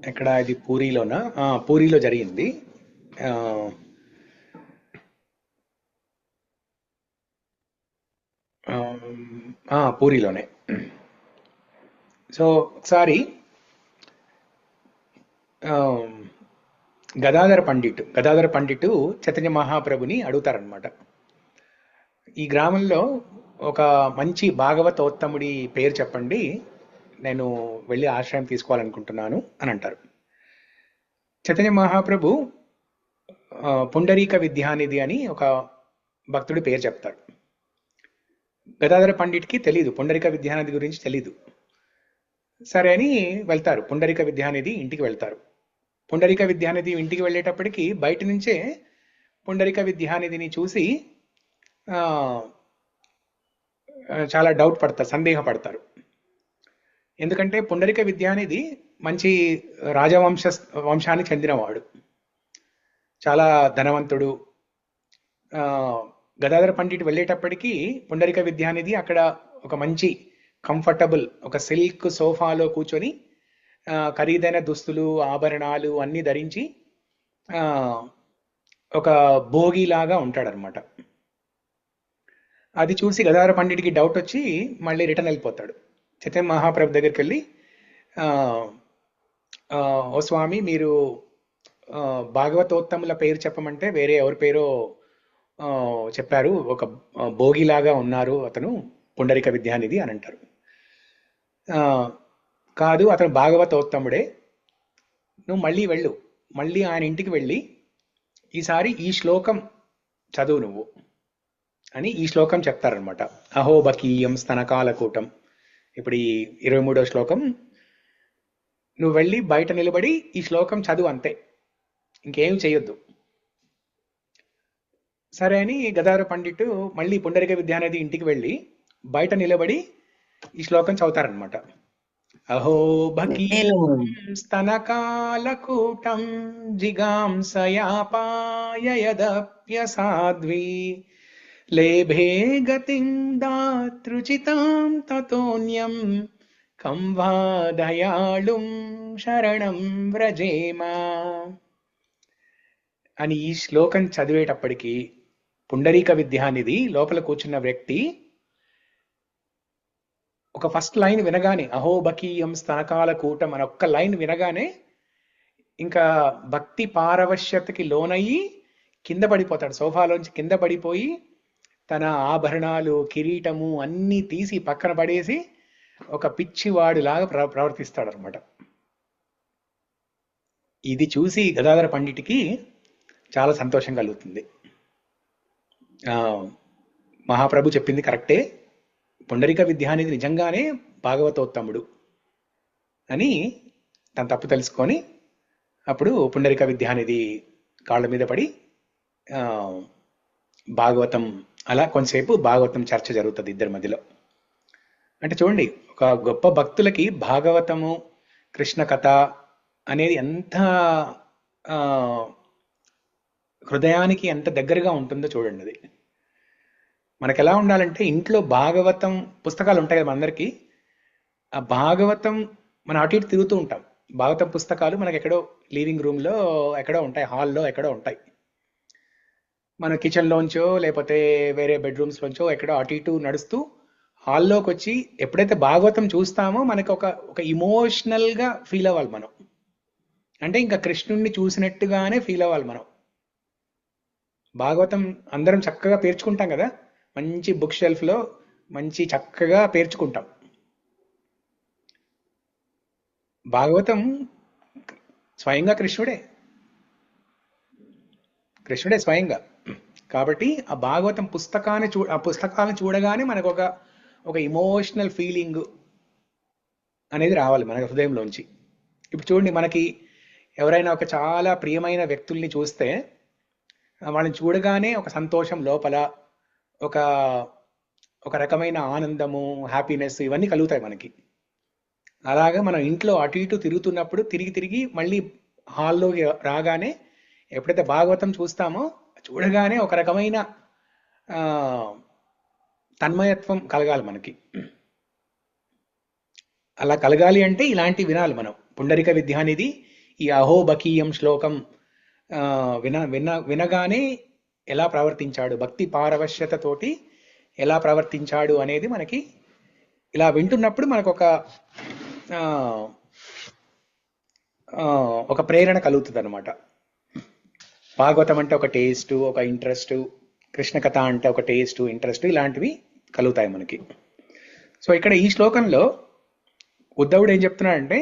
ఎక్కడ ఇది పూరిలోనా? పూరిలో జరిగింది. పూరిలోనే. సో ఒకసారి ఆ, గదాధర పండిట్ చైతన్య మహాప్రభుని అడుగుతారనమాట, ఈ గ్రామంలో ఒక మంచి భాగవతోత్తముడి పేరు చెప్పండి, నేను వెళ్ళి ఆశ్రయం తీసుకోవాలనుకుంటున్నాను అని అంటారు. చైతన్య మహాప్రభు పుండరీక విద్యానిధి అని ఒక భక్తుడి పేరు చెప్తాడు. గదాధర పండిట్కి తెలీదు, పుండరీక విద్యానిధి గురించి తెలీదు. సరే అని వెళ్తారు, పుండరీక విద్యానిధి ఇంటికి వెళ్తారు. పుండరీక విద్యానిధి ఇంటికి వెళ్ళేటప్పటికి బయట నుంచే పుండరీక విద్యానిధిని చూసి చాలా డౌట్ పడతారు, సందేహపడతారు. ఎందుకంటే పుండరీక విద్యానిధి మంచి వంశానికి చెందినవాడు, చాలా ధనవంతుడు. గదాధర పండిట్ వెళ్ళేటప్పటికీ పుండరీక విద్యానిధి అక్కడ ఒక మంచి కంఫర్టబుల్ ఒక సిల్క్ సోఫాలో కూర్చొని ఖరీదైన దుస్తులు ఆభరణాలు అన్నీ ధరించి ఒక భోగిలాగా ఉంటాడనమాట. అది చూసి గదాధర పండిట్కి డౌట్ వచ్చి మళ్ళీ రిటర్న్ వెళ్ళిపోతాడు. చైతన్య మహాప్రభు దగ్గరికి వెళ్ళి, ఓ స్వామి, మీరు భాగవతోత్తముల పేరు చెప్పమంటే వేరే ఎవరి పేరో చెప్పారు, ఒక భోగిలాగా ఉన్నారు అతను పుండరీక విద్యానిధి అని అంటారు. కాదు, అతను భాగవతోత్తముడే, నువ్వు మళ్ళీ వెళ్ళు, మళ్ళీ ఆయన ఇంటికి వెళ్ళి ఈసారి ఈ శ్లోకం చదువు నువ్వు అని ఈ శ్లోకం చెప్తారనమాట. అహోబకీయం స్తనకాలకూటం. ఇప్పుడు ఈ 23వ శ్లోకం నువ్వు వెళ్ళి బయట నిలబడి ఈ శ్లోకం చదువు, అంతే, ఇంకేం చేయొద్దు. సరే అని గదాధర పండిట్ మళ్ళీ పుండరీక విద్యానిధి ఇంటికి వెళ్ళి బయట నిలబడి ఈ శ్లోకం చదువుతారనమాట. అహోబకీయం స్తనకాలకూటం జిగాంసయాపాయయదప్యసాధ్వి లేభే గతిం దాతృచితాం తతోన్యం కం వా దయాళుం శరణం వ్రజేమ అని ఈ శ్లోకం చదివేటప్పటికి పుండరీక విద్యానిధి లోపల కూర్చున్న వ్యక్తి ఒక ఫస్ట్ లైన్ వినగానే, అహోబకీయం స్తనకాల కూటం అని ఒక్క లైన్ వినగానే ఇంకా భక్తి పారవశ్యతకి లోనయ్యి కింద పడిపోతాడు. సోఫాలోంచి కింద పడిపోయి తన ఆభరణాలు కిరీటము అన్నీ తీసి పక్కన పడేసి ఒక పిచ్చివాడిలాగా ప్రవర్తిస్తాడు అనమాట. ఇది చూసి గదాధర పండిట్కి చాలా సంతోషం కలుగుతుంది. మహాప్రభు చెప్పింది కరెక్టే, పుండరీక విద్యానిధి నిజంగానే భాగవతోత్తముడు అని తన తప్పు తెలుసుకొని అప్పుడు పుండరీక విద్యానిధి కాళ్ళ మీద పడి భాగవతం, అలా కొంతసేపు భాగవతం చర్చ జరుగుతుంది ఇద్దరి మధ్యలో. అంటే చూడండి, ఒక గొప్ప భక్తులకి భాగవతము కృష్ణ కథ అనేది ఎంత హృదయానికి ఎంత దగ్గరగా ఉంటుందో చూడండి. అది మనకు ఎలా ఉండాలంటే, ఇంట్లో భాగవతం పుస్తకాలు ఉంటాయి కదా మనందరికీ, ఆ భాగవతం మనం అటు ఇటు తిరుగుతూ ఉంటాం. భాగవతం పుస్తకాలు మనకి ఎక్కడో లివింగ్ రూమ్లో ఎక్కడో ఉంటాయి, హాల్లో ఎక్కడో ఉంటాయి. మన కిచెన్లోంచో లేకపోతే వేరే బెడ్రూమ్స్లోంచో ఎక్కడో అటు ఇటు నడుస్తూ హాల్లోకి వచ్చి ఎప్పుడైతే భాగవతం చూస్తామో మనకి ఒక ఇమోషనల్గా ఫీల్ అవ్వాలి మనం. అంటే ఇంకా కృష్ణుణ్ణి చూసినట్టుగానే ఫీల్ అవ్వాలి మనం. భాగవతం అందరం చక్కగా పేర్చుకుంటాం కదా, మంచి బుక్ షెల్ఫ్లో మంచి చక్కగా పేర్చుకుంటాం. భాగవతం స్వయంగా కృష్ణుడే స్వయంగా. కాబట్టి ఆ భాగవతం పుస్తకాన్ని చూడగానే మనకు ఒక ఇమోషనల్ ఫీలింగ్ అనేది రావాలి మన హృదయంలోంచి. ఇప్పుడు చూడండి, మనకి ఎవరైనా ఒక చాలా ప్రియమైన వ్యక్తుల్ని చూస్తే వాళ్ళని చూడగానే ఒక సంతోషం లోపల, ఒక రకమైన ఆనందము, హ్యాపీనెస్ ఇవన్నీ కలుగుతాయి మనకి. అలాగా మనం ఇంట్లో అటు ఇటు తిరుగుతున్నప్పుడు తిరిగి మళ్ళీ హాల్లోకి రాగానే ఎప్పుడైతే భాగవతం చూస్తామో చూడగానే ఒక రకమైన తన్మయత్వం కలగాలి మనకి. అలా కలగాలి అంటే ఇలాంటి వినాలి మనం. పుండరీక విద్యానిధి ఈ అహోబకీయం శ్లోకం వినగానే ఎలా ప్రవర్తించాడు, భక్తి పారవశ్యతతోటి ఎలా ప్రవర్తించాడు అనేది మనకి ఇలా వింటున్నప్పుడు మనకు ఒక ప్రేరణ కలుగుతుంది అనమాట. భాగవతం అంటే ఒక టేస్ట్, ఒక ఇంట్రెస్ట్, కృష్ణ కథ అంటే ఒక టేస్ట్, ఇంట్రెస్ట్, ఇలాంటివి కలుగుతాయి మనకి. సో ఇక్కడ ఈ శ్లోకంలో ఉద్ధవుడు ఏం చెప్తున్నాడంటే,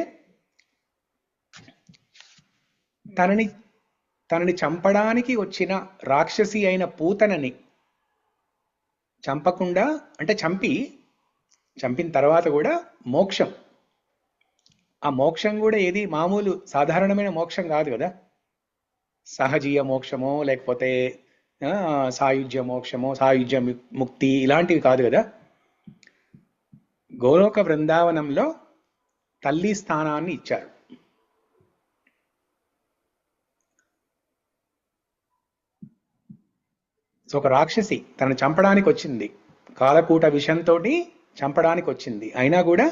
తనని చంపడానికి వచ్చిన రాక్షసి అయిన పూతనని చంపకుండా, అంటే చంపిన తర్వాత కూడా మోక్షం, ఆ మోక్షం కూడా ఏది మామూలు సాధారణమైన మోక్షం కాదు కదా, సహజీయ మోక్షమో లేకపోతే సాయుజ్య మోక్షమో, సాయుజ్య ముక్తి ఇలాంటివి కాదు కదా. గోలోక బృందావనంలో తల్లి స్థానాన్ని ఇచ్చారు. సో ఒక రాక్షసి తనను చంపడానికి వచ్చింది, కాలకూట విషంతో చంపడానికి వచ్చింది. అయినా కూడా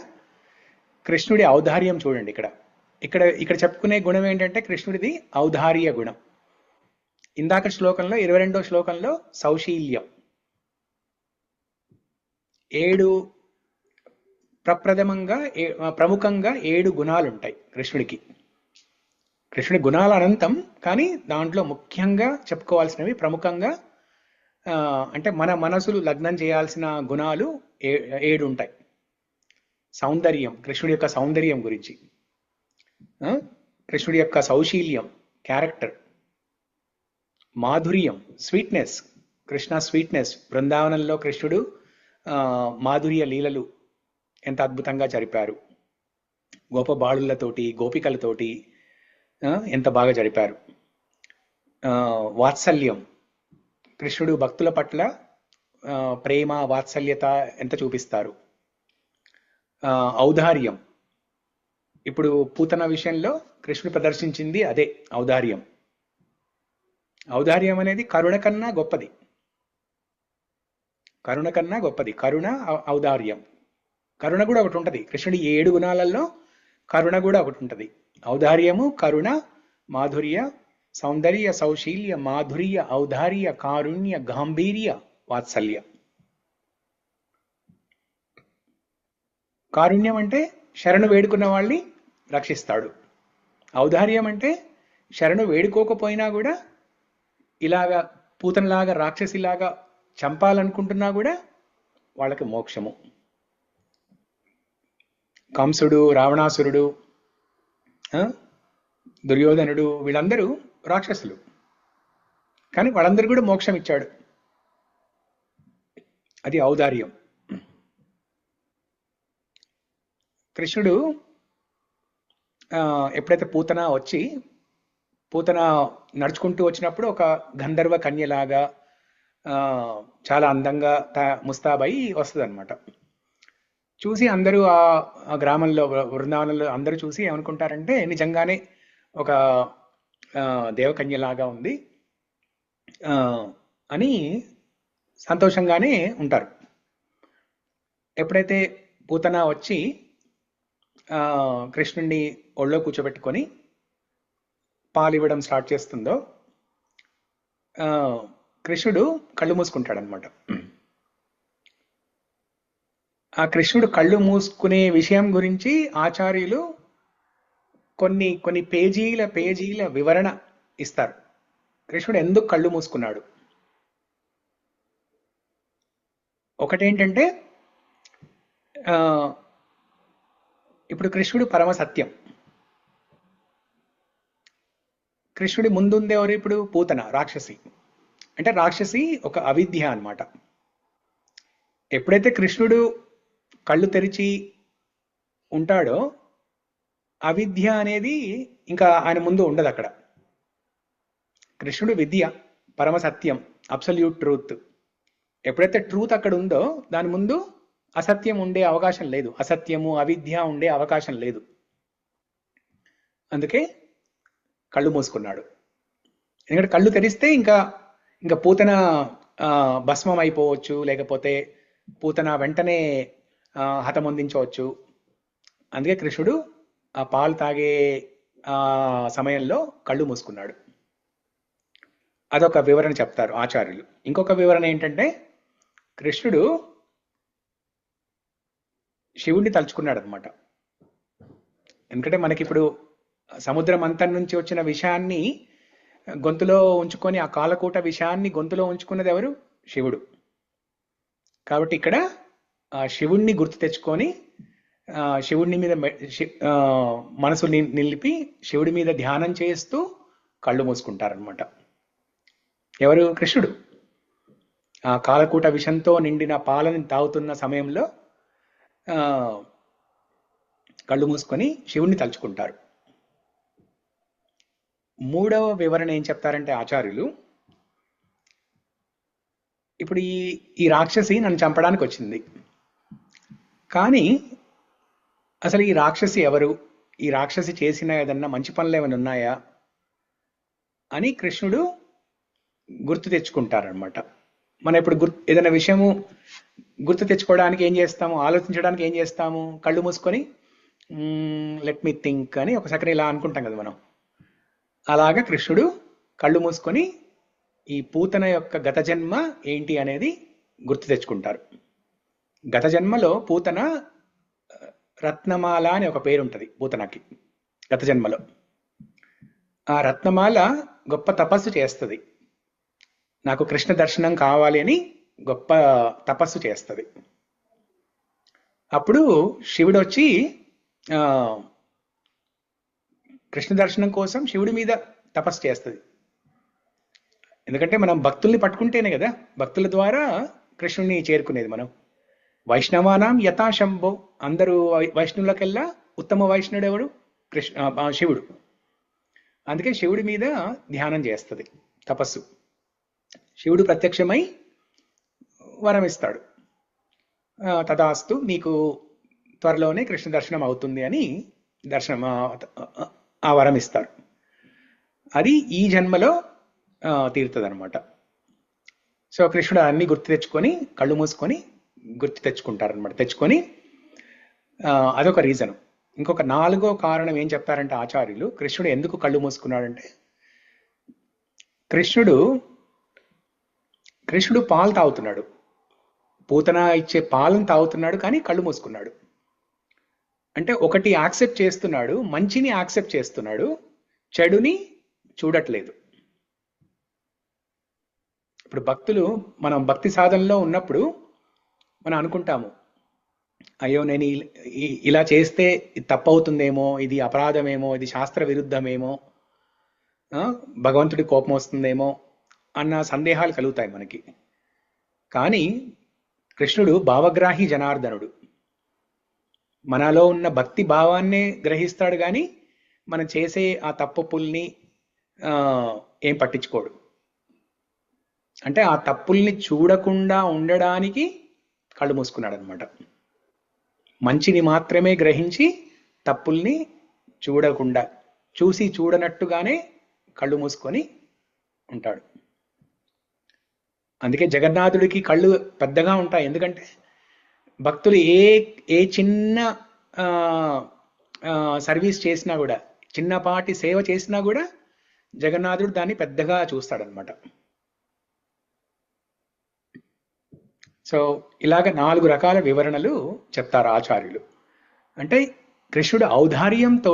కృష్ణుడి ఔదార్యం చూడండి. ఇక్కడ చెప్పుకునే గుణం ఏంటంటే కృష్ణుడిది ఔదార్య గుణం. ఇందాక శ్లోకంలో 22వ శ్లోకంలో సౌశీల్యం, 7 ప్రముఖంగా 7 గుణాలు ఉంటాయి కృష్ణుడికి. కృష్ణుడి గుణాలు అనంతం, కానీ దాంట్లో ముఖ్యంగా చెప్పుకోవాల్సినవి ప్రముఖంగా అంటే మన మనసులు లగ్నం చేయాల్సిన గుణాలు 7 ఉంటాయి. సౌందర్యం, కృష్ణుడి యొక్క సౌందర్యం గురించి, కృష్ణుడి యొక్క సౌశీల్యం, క్యారెక్టర్, మాధుర్యం, స్వీట్నెస్, కృష్ణ స్వీట్నెస్. బృందావనంలో కృష్ణుడు మాధుర్య లీలలు ఎంత అద్భుతంగా జరిపారు, గోప బాలులతోటి గోపికలతోటి ఎంత బాగా జరిపారు. వాత్సల్యం, కృష్ణుడు భక్తుల పట్ల ప్రేమ వాత్సల్యత ఎంత చూపిస్తారు. ఔదార్యం, ఇప్పుడు పూతన విషయంలో కృష్ణుడు ప్రదర్శించింది అదే ఔదార్యం. ఔదార్యం అనేది కరుణ కన్నా గొప్పది, కరుణ ఔదార్యం. కరుణ కూడా ఒకటి ఉంటుంది కృష్ణుడి 7 గుణాలలో, కరుణ కూడా ఒకటి ఉంటుంది. ఔదార్యము, కరుణ, మాధుర్య, సౌందర్య, సౌశీల్య, మాధుర్య, ఔదార్య, కారుణ్య, గాంభీర్య, వాత్సల్య. కారుణ్యం అంటే శరణు వేడుకున్న వాళ్ళని రక్షిస్తాడు. ఔదార్యం అంటే శరణు వేడుకోకపోయినా కూడా ఇలాగా పూతనలాగా రాక్షసిలాగా చంపాలనుకుంటున్నా కూడా వాళ్ళకి మోక్షము. కంసుడు, రావణాసురుడు, దుర్యోధనుడు వీళ్ళందరూ రాక్షసులు, కానీ వాళ్ళందరూ కూడా మోక్షం ఇచ్చాడు. అది ఔదార్యం. కృష్ణుడు ఎప్పుడైతే పూతన నడుచుకుంటూ వచ్చినప్పుడు ఒక గంధర్వ కన్యలాగా చాలా అందంగా ముస్తాబై వస్తుంది అనమాట. చూసి అందరూ ఆ గ్రామంలో బృందావనంలో అందరూ చూసి ఏమనుకుంటారంటే నిజంగానే ఒక దేవకన్యలాగా ఉంది అని సంతోషంగానే ఉంటారు. ఎప్పుడైతే పూతన వచ్చి కృష్ణుడిని ఒళ్ళో కూర్చోబెట్టుకొని పాలు ఇవ్వడం స్టార్ట్ చేస్తుందో కృష్ణుడు కళ్ళు మూసుకుంటాడనమాట. ఆ కృష్ణుడు కళ్ళు మూసుకునే విషయం గురించి ఆచార్యులు కొన్ని పేజీల వివరణ ఇస్తారు. కృష్ణుడు ఎందుకు కళ్ళు మూసుకున్నాడు. ఒకటేంటంటే ఇప్పుడు కృష్ణుడు పరమ సత్యం. కృష్ణుడి ముందుందే ఎవరు? ఇప్పుడు పూతన రాక్షసి. అంటే రాక్షసి ఒక అవిద్య అన్నమాట. ఎప్పుడైతే కృష్ణుడు కళ్ళు తెరిచి ఉంటాడో అవిద్య అనేది ఇంకా ఆయన ముందు ఉండదు. అక్కడ కృష్ణుడు విద్య, పరమ సత్యం, అబ్సల్యూట్ ట్రూత్. ఎప్పుడైతే ట్రూత్ అక్కడ ఉందో దాని ముందు అసత్యం ఉండే అవకాశం లేదు, అసత్యము అవిద్య ఉండే అవకాశం లేదు. అందుకే కళ్ళు మూసుకున్నాడు. ఎందుకంటే కళ్ళు తెరిస్తే ఇంకా పూతన భస్మం అయిపోవచ్చు, లేకపోతే పూతన వెంటనే హతమొందించవచ్చు. అందుకే కృష్ణుడు ఆ పాలు తాగే సమయంలో కళ్ళు మూసుకున్నాడు. అదొక వివరణ చెప్తారు ఆచార్యులు. ఇంకొక వివరణ ఏంటంటే కృష్ణుడు శివుణ్ణి తలుచుకున్నాడు అనమాట. ఎందుకంటే మనకి ఇప్పుడు సముద్రం అంతం నుంచి వచ్చిన విషయాన్ని గొంతులో ఉంచుకొని, ఆ కాలకూట విషయాన్ని గొంతులో ఉంచుకున్నది ఎవరు? శివుడు. కాబట్టి ఇక్కడ శివుణ్ణి గుర్తు తెచ్చుకొని శివుడి మీద మనసు నిలిపి శివుడి మీద ధ్యానం చేస్తూ కళ్ళు మూసుకుంటారనమాట. ఎవరు? కృష్ణుడు. ఆ కాలకూట విషంతో నిండిన పాలని తాగుతున్న సమయంలో కళ్ళు మూసుకొని శివుణ్ణి తలుచుకుంటారు. మూడవ వివరణ ఏం చెప్తారంటే ఆచార్యులు, ఇప్పుడు ఈ రాక్షసి నన్ను చంపడానికి వచ్చింది, కానీ అసలు ఈ రాక్షసి ఎవరు? ఈ రాక్షసి చేసిన ఏదన్నా మంచి పనులు ఏమైనా ఉన్నాయా అని కృష్ణుడు గుర్తు తెచ్చుకుంటారనమాట. మనం ఇప్పుడు ఏదైనా విషయము గుర్తు తెచ్చుకోవడానికి ఏం చేస్తాము? ఆలోచించడానికి ఏం చేస్తాము? కళ్ళు మూసుకొని లెట్ మీ థింక్ అని ఒక సెకండ్ ఇలా అనుకుంటాం కదా మనం. అలాగా కృష్ణుడు కళ్ళు మూసుకొని ఈ పూతన యొక్క గత జన్మ ఏంటి అనేది గుర్తు తెచ్చుకుంటారు. గత జన్మలో పూతన రత్నమాల అని ఒక పేరు ఉంటుంది పూతనకి. గత జన్మలో ఆ రత్నమాల గొప్ప తపస్సు చేస్తుంది. నాకు కృష్ణ దర్శనం కావాలి అని గొప్ప తపస్సు చేస్తుంది. అప్పుడు శివుడు వచ్చి కృష్ణ దర్శనం కోసం శివుడి మీద తపస్సు చేస్తుంది. ఎందుకంటే మనం భక్తుల్ని పట్టుకుంటేనే కదా భక్తుల ద్వారా కృష్ణుడిని చేరుకునేది. మనం వైష్ణవానాం యథాశంభో, అందరూ వైష్ణవులకెల్లా ఉత్తమ వైష్ణవుడు ఎవడు? శివుడు. అందుకే శివుడి మీద ధ్యానం చేస్తుంది తపస్సు. శివుడు ప్రత్యక్షమై వరం ఇస్తాడు, తదాస్తు నీకు త్వరలోనే కృష్ణ దర్శనం అవుతుంది అని ఆ వరం ఇస్తారు. అది ఈ జన్మలో తీరుతుంది అనమాట. సో కృష్ణుడు అన్ని గుర్తు తెచ్చుకొని కళ్ళు మూసుకొని గుర్తు తెచ్చుకుంటారనమాట. తెచ్చుకొని అదొక రీజన్. ఇంకొక నాలుగో కారణం ఏం చెప్తారంటే ఆచార్యులు, కృష్ణుడు ఎందుకు కళ్ళు మూసుకున్నాడంటే, కృష్ణుడు పాలు తాగుతున్నాడు, పూతన ఇచ్చే పాలను తాగుతున్నాడు, కానీ కళ్ళు మూసుకున్నాడు. అంటే ఒకటి యాక్సెప్ట్ చేస్తున్నాడు, మంచిని యాక్సెప్ట్ చేస్తున్నాడు, చెడుని చూడట్లేదు. ఇప్పుడు భక్తులు, మనం భక్తి సాధనలో ఉన్నప్పుడు మనం అనుకుంటాము, అయ్యో నేను ఇలా చేస్తే ఇది తప్పవుతుందేమో, ఇది అపరాధమేమో, ఇది శాస్త్ర విరుద్ధమేమో, భగవంతుడి కోపం వస్తుందేమో అన్న సందేహాలు కలుగుతాయి మనకి. కానీ కృష్ణుడు భావగ్రాహి జనార్దనుడు. మనలో ఉన్న భక్తి భావాన్నే గ్రహిస్తాడు, కానీ మనం చేసే ఆ తప్పుల్ని ఏం పట్టించుకోడు. అంటే ఆ తప్పుల్ని చూడకుండా ఉండడానికి కళ్ళు మూసుకున్నాడు అనమాట. మంచిని మాత్రమే గ్రహించి తప్పుల్ని చూడకుండా, చూసి చూడనట్టుగానే కళ్ళు మూసుకొని ఉంటాడు. అందుకే జగన్నాథుడికి కళ్ళు పెద్దగా ఉంటాయి. ఎందుకంటే భక్తులు ఏ చిన్న సర్వీస్ చేసినా కూడా, చిన్నపాటి సేవ చేసినా కూడా జగన్నాథుడు దాన్ని పెద్దగా చూస్తాడనమాట. సో ఇలాగ 4 రకాల వివరణలు చెప్తారు ఆచార్యులు. అంటే కృష్ణుడు ఔదార్యంతో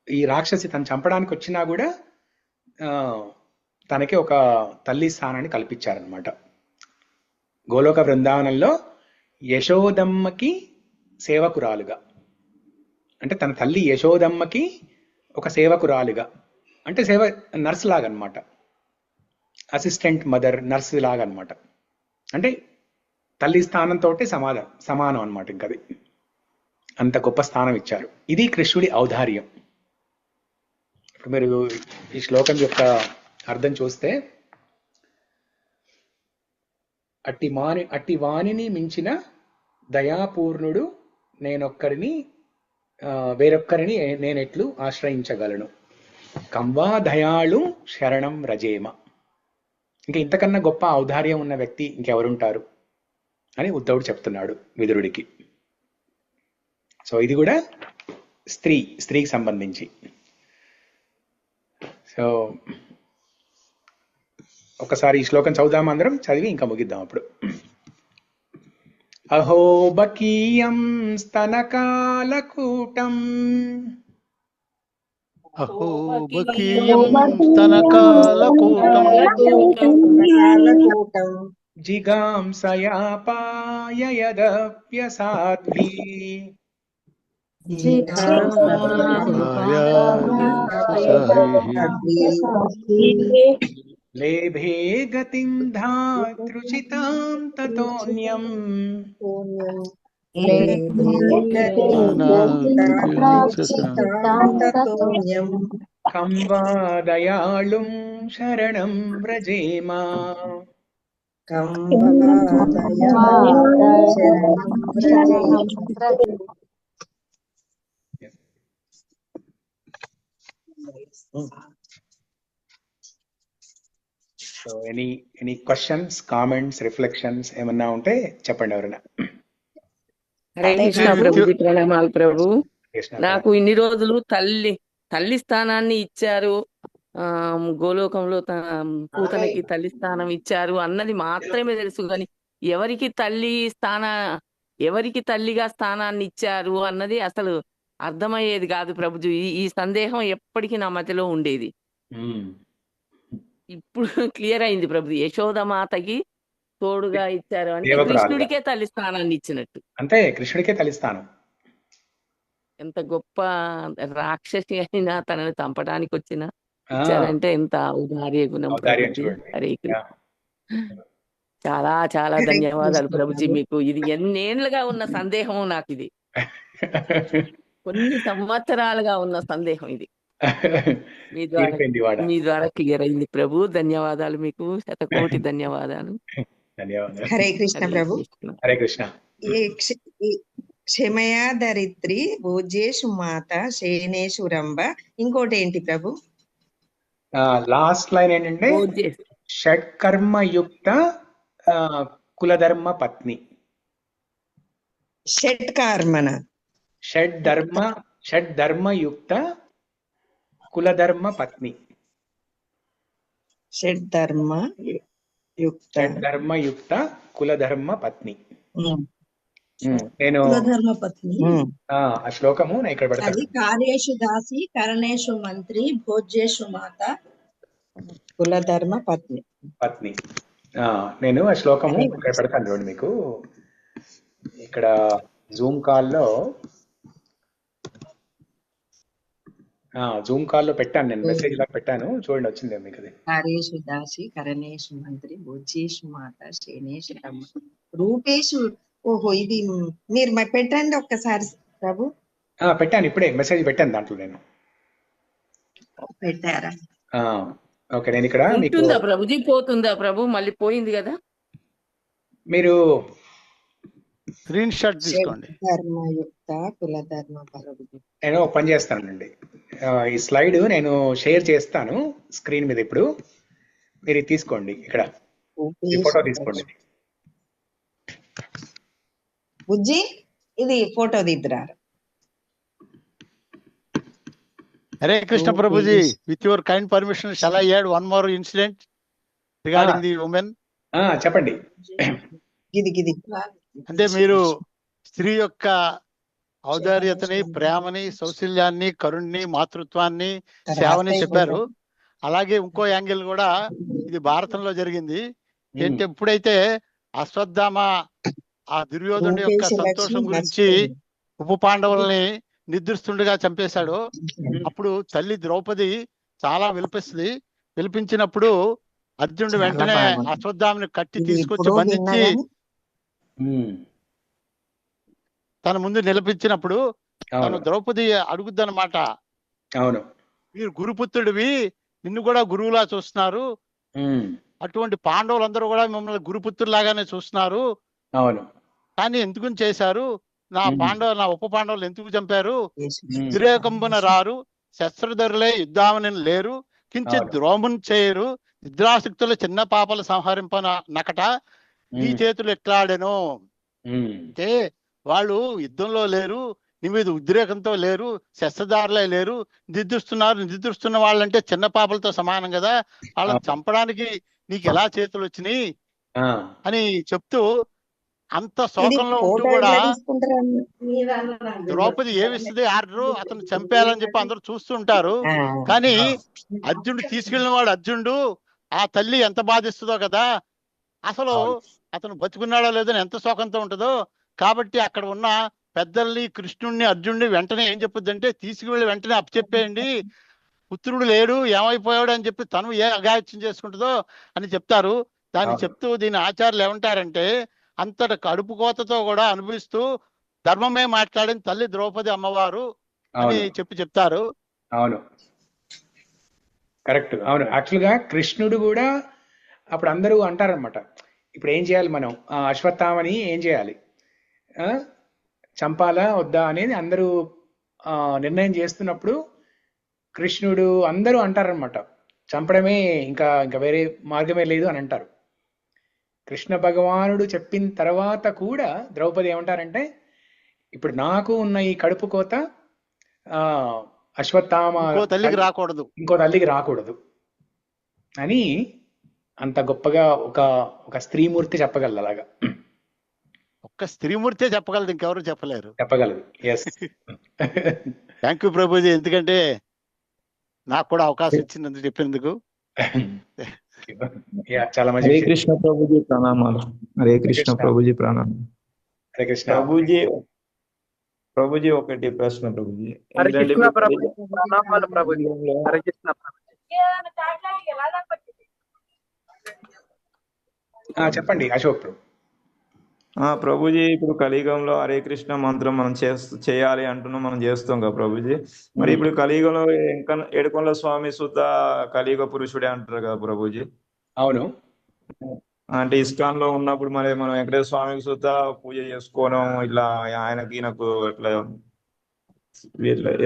ఈ రాక్షసి తను చంపడానికి వచ్చినా కూడా తనకి ఒక తల్లి స్థానాన్ని కల్పించారనమాట. గోలోక బృందావనంలో యశోదమ్మకి సేవకురాలుగా, అంటే తన తల్లి యశోదమ్మకి ఒక సేవకురాలుగా, అంటే నర్స్ లాగా అనమాట, అసిస్టెంట్ మదర్, నర్స్ లాగా అనమాట. అంటే తల్లి స్థానంతో సమానం అనమాట. ఇంకది అంత గొప్ప స్థానం ఇచ్చారు. ఇది కృష్ణుడి ఔదార్యం. ఇప్పుడు మీరు ఈ శ్లోకం యొక్క అర్థం చూస్తే, అట్టి వాణిని మించిన దయాపూర్ణుడు వేరొక్కరిని నేనెట్లు ఆశ్రయించగలను, కంవా దయాళు శరణం రజేమ. ఇంకా ఇంతకన్నా గొప్ప ఔదార్యం ఉన్న వ్యక్తి ఇంకెవరుంటారు అని ఉద్ధవుడు చెప్తున్నాడు విదురుడికి. సో ఇది కూడా స్త్రీకి సంబంధించి. సో ఒకసారి ఈ శ్లోకం చదువుదాం అందరం, చదివి ఇంకా ముగిద్దాం అప్పుడు. అహో బకీయం స్తనకాలకూటం అహో బకీయం స్తనకాలకూటం కాలకూటం జిగాంసయాపాయయదప్యసాధ్వి లేభే గతిం ధాతృచితాం తతోన్యం కం వా దయాళుం శరణం వ్రజేమ. So any questions, comments, reflections ఏమన్నా ఉంటే చెప్పండి ఎవరైనా. హరే కృష్ణ ప్రభుజీ, ప్రణామాలు ప్రభు. కృష్ణ నాకు ఇన్ని రోజులు తల్లి స్థానాన్ని ఇచ్చారు, గోలోకంలో పూతనకి తల్లి స్థానం ఇచ్చారు అన్నది మాత్రమే తెలుసు, కానీ ఎవరికి తల్లిగా స్థానాన్ని ఇచ్చారు అన్నది అసలు అర్థమయ్యేది కాదు ప్రభుజీ. ఈ సందేహం ఎప్పటికీ నా మధ్యలో ఉండేది. ఇప్పుడు క్లియర్ అయింది ప్రభుజీ. యశోదమాతకి తోడుగా ఇచ్చారు అంటే కృష్ణుడికే తల్లి స్థానాన్ని ఇచ్చినట్టు. అంతే, కృష్ణుడికే తల్లి స్థానం. ఎంత గొప్ప రాక్షసి అయినా తనని చంపడానికి వచ్చిన ఇచ్చారంటే ఎంత ఔదార్య గుణం ప్రభుజీ. హరే కృష్ణ. చాలా చాలా ధన్యవాదాలు ప్రభుజీ మీకు. ఇది ఎన్నేళ్లుగా ఉన్న సందేహం నాకు, ఇది కొన్ని సంవత్సరాలుగా ఉన్న సందేహం, ఇది మీ ద్వారా క్లియర్ అయింది ప్రభు. ధన్యవాదాలు మీకు, శతకోటి ధన్యవాదాలు. హరే కృష్ణ ప్రభు. హరే కృష్ణ. క్షమయా ధరిత్రి భోజ్యేషు మాత శయనేషు రంభ. ఇంకోటి ఏంటి ప్రభు? లాస్ట్ లైన్ ఏంటంటే షట్కర్మయుక్త కులధర్మ పత్ని. షడ్ధర్మయుక్త కులధర్మ పత్ని. షడ్ధర్మయుక్త కులధర్మ పత్ని. నేను ఆ శ్లోకము నేను ఇక్కడ పెడతాను. కార్యేషు దాసి కరణేషు మంత్రి భోజ్యేషు మాత కులధర్మ పత్ని. నేను ఆ శ్లోకము ఇక్కడ పెడతాను చూడండి. మీకు ఇక్కడ జూమ్ కాల్లో పెట్టాను, నేను మెసేజ్ లా పెట్టాను చూడండి, వచ్చింది మీకు అది. కార్యేషు దాసి కరణేషు మంత్రి భోజ్యేషు మాత శయనేషు రంభ రూపేషు. ఓహో, ఇది మీరు పెట్టండి ఒక్కసారి ప్రభు. పెట్టాను, ఇప్పుడే మెసేజ్ పెట్టాను దాంట్లో నేను. పెట్టారా? ఓకే, నేను ఇక్కడ ప్రభుజీ పోతుందా ప్రభు? మళ్ళీ పోయింది కదా, మీరు స్క్రీన్ షాట్ తీసుకోండి. ధర్మయుక్త కులధర్మ పరభుజి. నేను ఒక పని చేస్తానండి, ఈ స్లైడ్ నేను షేర్ చేస్తాను స్క్రీన్ మీద. ఇప్పుడు మీరు తీసుకోండి, ఇక్కడ ఈ ఫోటో తీసుకోండి. బుజ్జి, ఇది photo దిద్దురారు. Hare Krishna Prabhuji, with your kind permission shall I add one more incident regarding the women? చెప్పండి. అంటే మీరు స్త్రీ యొక్క ఔదార్యతని, ప్రేమని, సౌశల్యాన్ని, కరుణ్ణి, మాతృత్వాన్ని, సేవని చెప్పారు. అలాగే ఇంకో యాంగిల్ కూడా ఇది భారతంలో జరిగింది. ఏంటి, ఎప్పుడైతే అశ్వత్థామ ఆ దుర్యోధనుడి యొక్క సంతోషం గురించి ఉప పాండవుల్ని నిద్రిస్తుండగా చంపేశాడు, అప్పుడు తల్లి ద్రౌపది చాలా విలపిస్తుంది. విలపించినప్పుడు అర్జునుడు వెంటనే అశ్వత్థామని కట్టి తీసుకొచ్చి బంధించి తన ముందు నిలిపించినప్పుడు తను ద్రౌపది అడుగుద్దనమాట, అవును, మీరు గురుపుత్రుడివి, నిన్ను కూడా గురువులా చూస్తున్నారు, అటువంటి పాండవులందరూ కూడా మిమ్మల్ని గురుపుత్రులాగానే చూస్తున్నారు, అవును, కానీ ఎందుకు చేశారు, నా ఉప పాండవులు ఎందుకు చంపారు, దురేకంబున రారు, శస్త్రధరులే యుద్ధామని లేరు, కించిత్ ద్రోమున్ చేయరు, నిద్రాసక్తుల చిన్న పాపల సంహరింప నకట నీ చేతులు ఎట్లాడెను. అంటే వాళ్ళు యుద్ధంలో లేరు, నీ మీద ఉద్రేకంతో లేరు, శస్త్రధారులే లేరు, నిద్రిస్తున్న వాళ్ళంటే చిన్న పాపలతో సమానం కదా, వాళ్ళని చంపడానికి నీకు ఎలా చేతులు వచ్చినాయి ఆ, అని చెప్తూ అంత ఇది శోకంలో ఉంటూ ఫోటో కూడా ఎట్లా తీసుకుంటారు? ద్రౌపది ఏమిస్తుంది ఆర్డర్, అతను చంపేయాలని చెప్పి అందరూ చూస్తుంటారు. ఆ, కానీ అర్జునుడు తీసుకెళ్లిన వాడు అర్జునుడు, ఆ తల్లి ఎంత బాధిస్తుందో కదా, అసలు అవును. అతను బతుకున్నాడో లేదని ఎంత శోకంతో ఉంటుందో. కాబట్టి అక్కడ ఉన్న పెద్దల్ని, కృష్ణుడిని, అర్జునుడిని వెంటనే ఏం చెప్పుద్దంటే, తీసుకువెళ్ళి వెంటనే అప్పచెప్పేయండి, పుత్రుడు లేడు ఏమైపోయాడు అని చెప్పి తను ఏ అగాయత్యం చేసుకుంటుందో అని చెప్తారు. దాన్ని అవును. చెప్తూ దీని ఆచార్యులు ఏమంటారంటే, అంతట కడుపు కోతతో కూడా అనుభవిస్తూ ధర్మమే మాట్లాడిన తల్లి ద్రౌపది అమ్మవారు అని అవును. చెప్తారు. అవును, కరెక్ట్. అవును, యాక్చువల్గా కృష్ణుడు కూడా అప్పుడు అందరూ అంటారనమాట, ఇప్పుడు ఏం చేయాలి మనం, అశ్వత్థామని ఏం చేయాలి, ఆ, చంపాలా వద్దా అనేది అందరూ నిర్ణయం చేస్తున్నప్పుడు కృష్ణుడు అందరూ అంటారనమాట, చంపడమే, ఇంకా ఇంకా వేరే మార్గమే లేదు అని అంటారు. కృష్ణ భగవానుడు చెప్పిన తర్వాత కూడా ద్రౌపది ఏమంటారంటే, ఇప్పుడు నాకు ఉన్న ఈ కడుపు కోత ఆ అశ్వత్థామ ఇంకో తల్లికి రాకూడదు, ఇంకో తల్లికి రాకూడదు అని అంత గొప్పగా ఒక ఒక స్త్రీమూర్తి చెప్పగలదు. అలాగా ఒక్క స్త్రీమూర్తే చెప్పగలదు, ఇంకెవరు చెప్పలేరు. చెప్పగలదు. ఎస్. థ్యాంక్ యూ ప్రభుజీ, ఎందుకంటే నాకు కూడా అవకాశం ఇచ్చినందుకు చెప్పినందుకు. చాలా మంచి హరే విషయం. కృష్ణ ప్రభుజీ ప్రణామాలు. హరే కృష్ణ ప్రభుజీ ప్రణామాలు. హరే కృష్ణ ప్రభుజీ ఒకటి ప్రశ్న ప్రభుజీ. హరే ఎందుకంటే కృష్ణ ఇప్పుడు ప్రభుజీ ప్రణామాలు ప్రభుజీ. హరే కృష్ణ ప్రభుజీ. చెప్పండి అశోక్ ప్రభు. ప్రభుజీ, ఇప్పుడు కలియుగంలో హరే కృష్ణ మంత్రం మనం చేయాలి అంటున్నాం, మనం చేస్తాం కదా ప్రభుజీ. మరి ఇప్పుడు కలియుగంలో ఏడుకొండల స్వామి సుత కలియుగ పురుషుడే అంటారు కదా ప్రభుజీ. అవును. అంటే ఇస్కాన్ లో ఉన్నప్పుడు మరి మనం వెంకటేశ్వర స్వామికి సుత పూజ చేసుకోవడం ఇట్లా ఆయనకి ఈయనకు ఎట్లా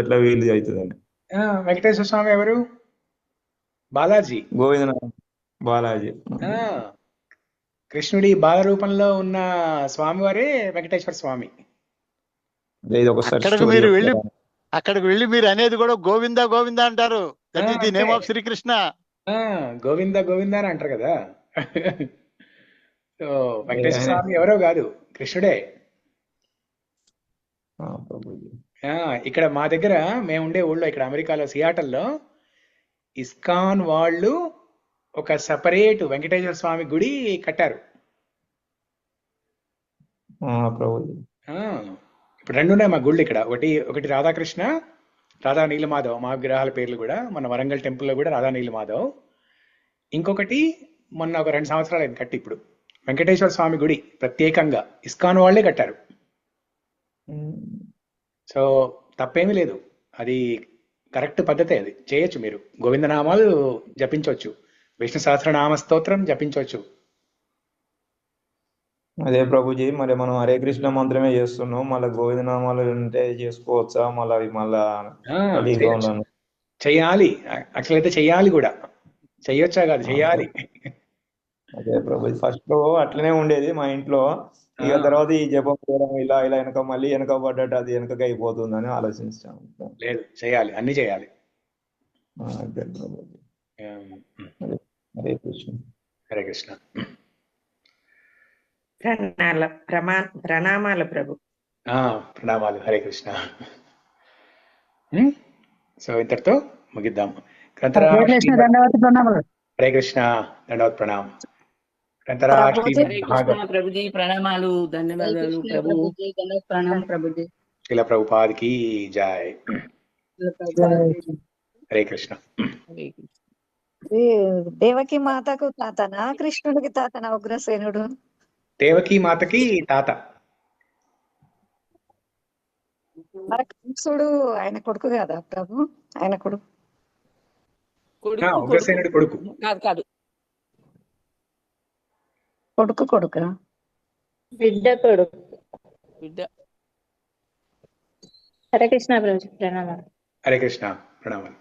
ఎట్లా వీలు అవుతుందని. వెంకటేశ్వర స్వామి ఎవరు? బాలాజీ. గోవింద బాలాజీ. కృష్ణుడి బాల రూపంలో ఉన్న స్వామివారే వెంకటేశ్వర స్వామి. అక్కడికి వెళ్ళి మీరు అనేది కూడా గోవింద గోవింద అంటారు. That is the name of Shrikrishna. Govinda Govinda అని అంటారు కదా. వెంకటేశ్వర స్వామి ఎవరో కాదు, కృష్ణుడే. ఇక్కడ మా దగ్గర మేము ఉండే ఊళ్ళో, ఇక్కడ అమెరికాలో సియాటల్లో ఇస్కాన్ వాళ్ళు ఒక సపరేట్ వెంకటేశ్వర స్వామి గుడి కట్టారు. ఇప్పుడు రెండు ఉన్నాయి మా గుళ్ళు ఇక్కడ. ఒకటి రాధాకృష్ణ, రాధా నీలమాధవ్, మా విగ్రహాల పేర్లు కూడా. మన వరంగల్ టెంపుల్లో కూడా రాధా నీలమాధవ్. ఇంకొకటి మొన్న ఒక 2 సంవత్సరాలు అయింది కట్టి. ఇప్పుడు వెంకటేశ్వర స్వామి గుడి ప్రత్యేకంగా ఇస్కాన్ వాళ్ళే కట్టారు. సో తప్పేమీ లేదు, అది కరెక్ట్ పద్ధతే. అది చేయొచ్చు, మీరు గోవిందనామాలు జపించవచ్చు, విష్ణు సహస్రనామ స్తోత్రం జపించవచ్చు. అదే ప్రభుజీ, మరి మనం హరే కృష్ణ మంత్రమే చేస్తున్నాం, మళ్ళీ గోవిందనామాలు ఉంటే చేసుకోవచ్చా? మళ్ళా చెయ్యాలి, యాక్చువల్ అయితే చెయ్యాలి కూడా. చెయ్యొచ్చా కాదు, చెయ్యాలి. అదే ప్రభుజీ, ఫస్ట్ లో అట్లనే ఉండేది మా ఇంట్లో. ఇక తర్వాత ఈ జపం చేయడం ఇలా మళ్ళీ వెనక పడ్డట్టు అది వెనకకి అయిపోతుందని ఆలోచించాము. లేదు, చేయాలి, అన్ని చేయాలి. హరే కృష్ణ. హరే కృష్ణ. ప్రణామాలు ప్రభు. ప్రణామాలు. హరే కృష్ణ. సో ఇంతటితో ముగిద్దాం. హరే కృష్ణ. దండవత్ ప్రణామం. ప్రభుజీ ప్రణామాలు, ధన్యవాదాలు ప్రభు. శిల ప్రభుపాద్ కి జై. హరే కృష్ణ. దేవకి మాతకు తాతనా, కృష్ణుడికి తాతనా ఉగ్రసేనుడు? దేవకి మాతకి తాత. కంసుడు ఆయన కొడుకు కదా ప్రభు? ఆయన కొడుకు ఉగ్రసేనుడి కొడుకు కాదు, కొడుక బిడ్డ కొడుకు. బిడ్డ. హరే కృష్ణ ప్రభు. ప్రణామాలు. హరే కృష్ణ. ప్రణామాలు.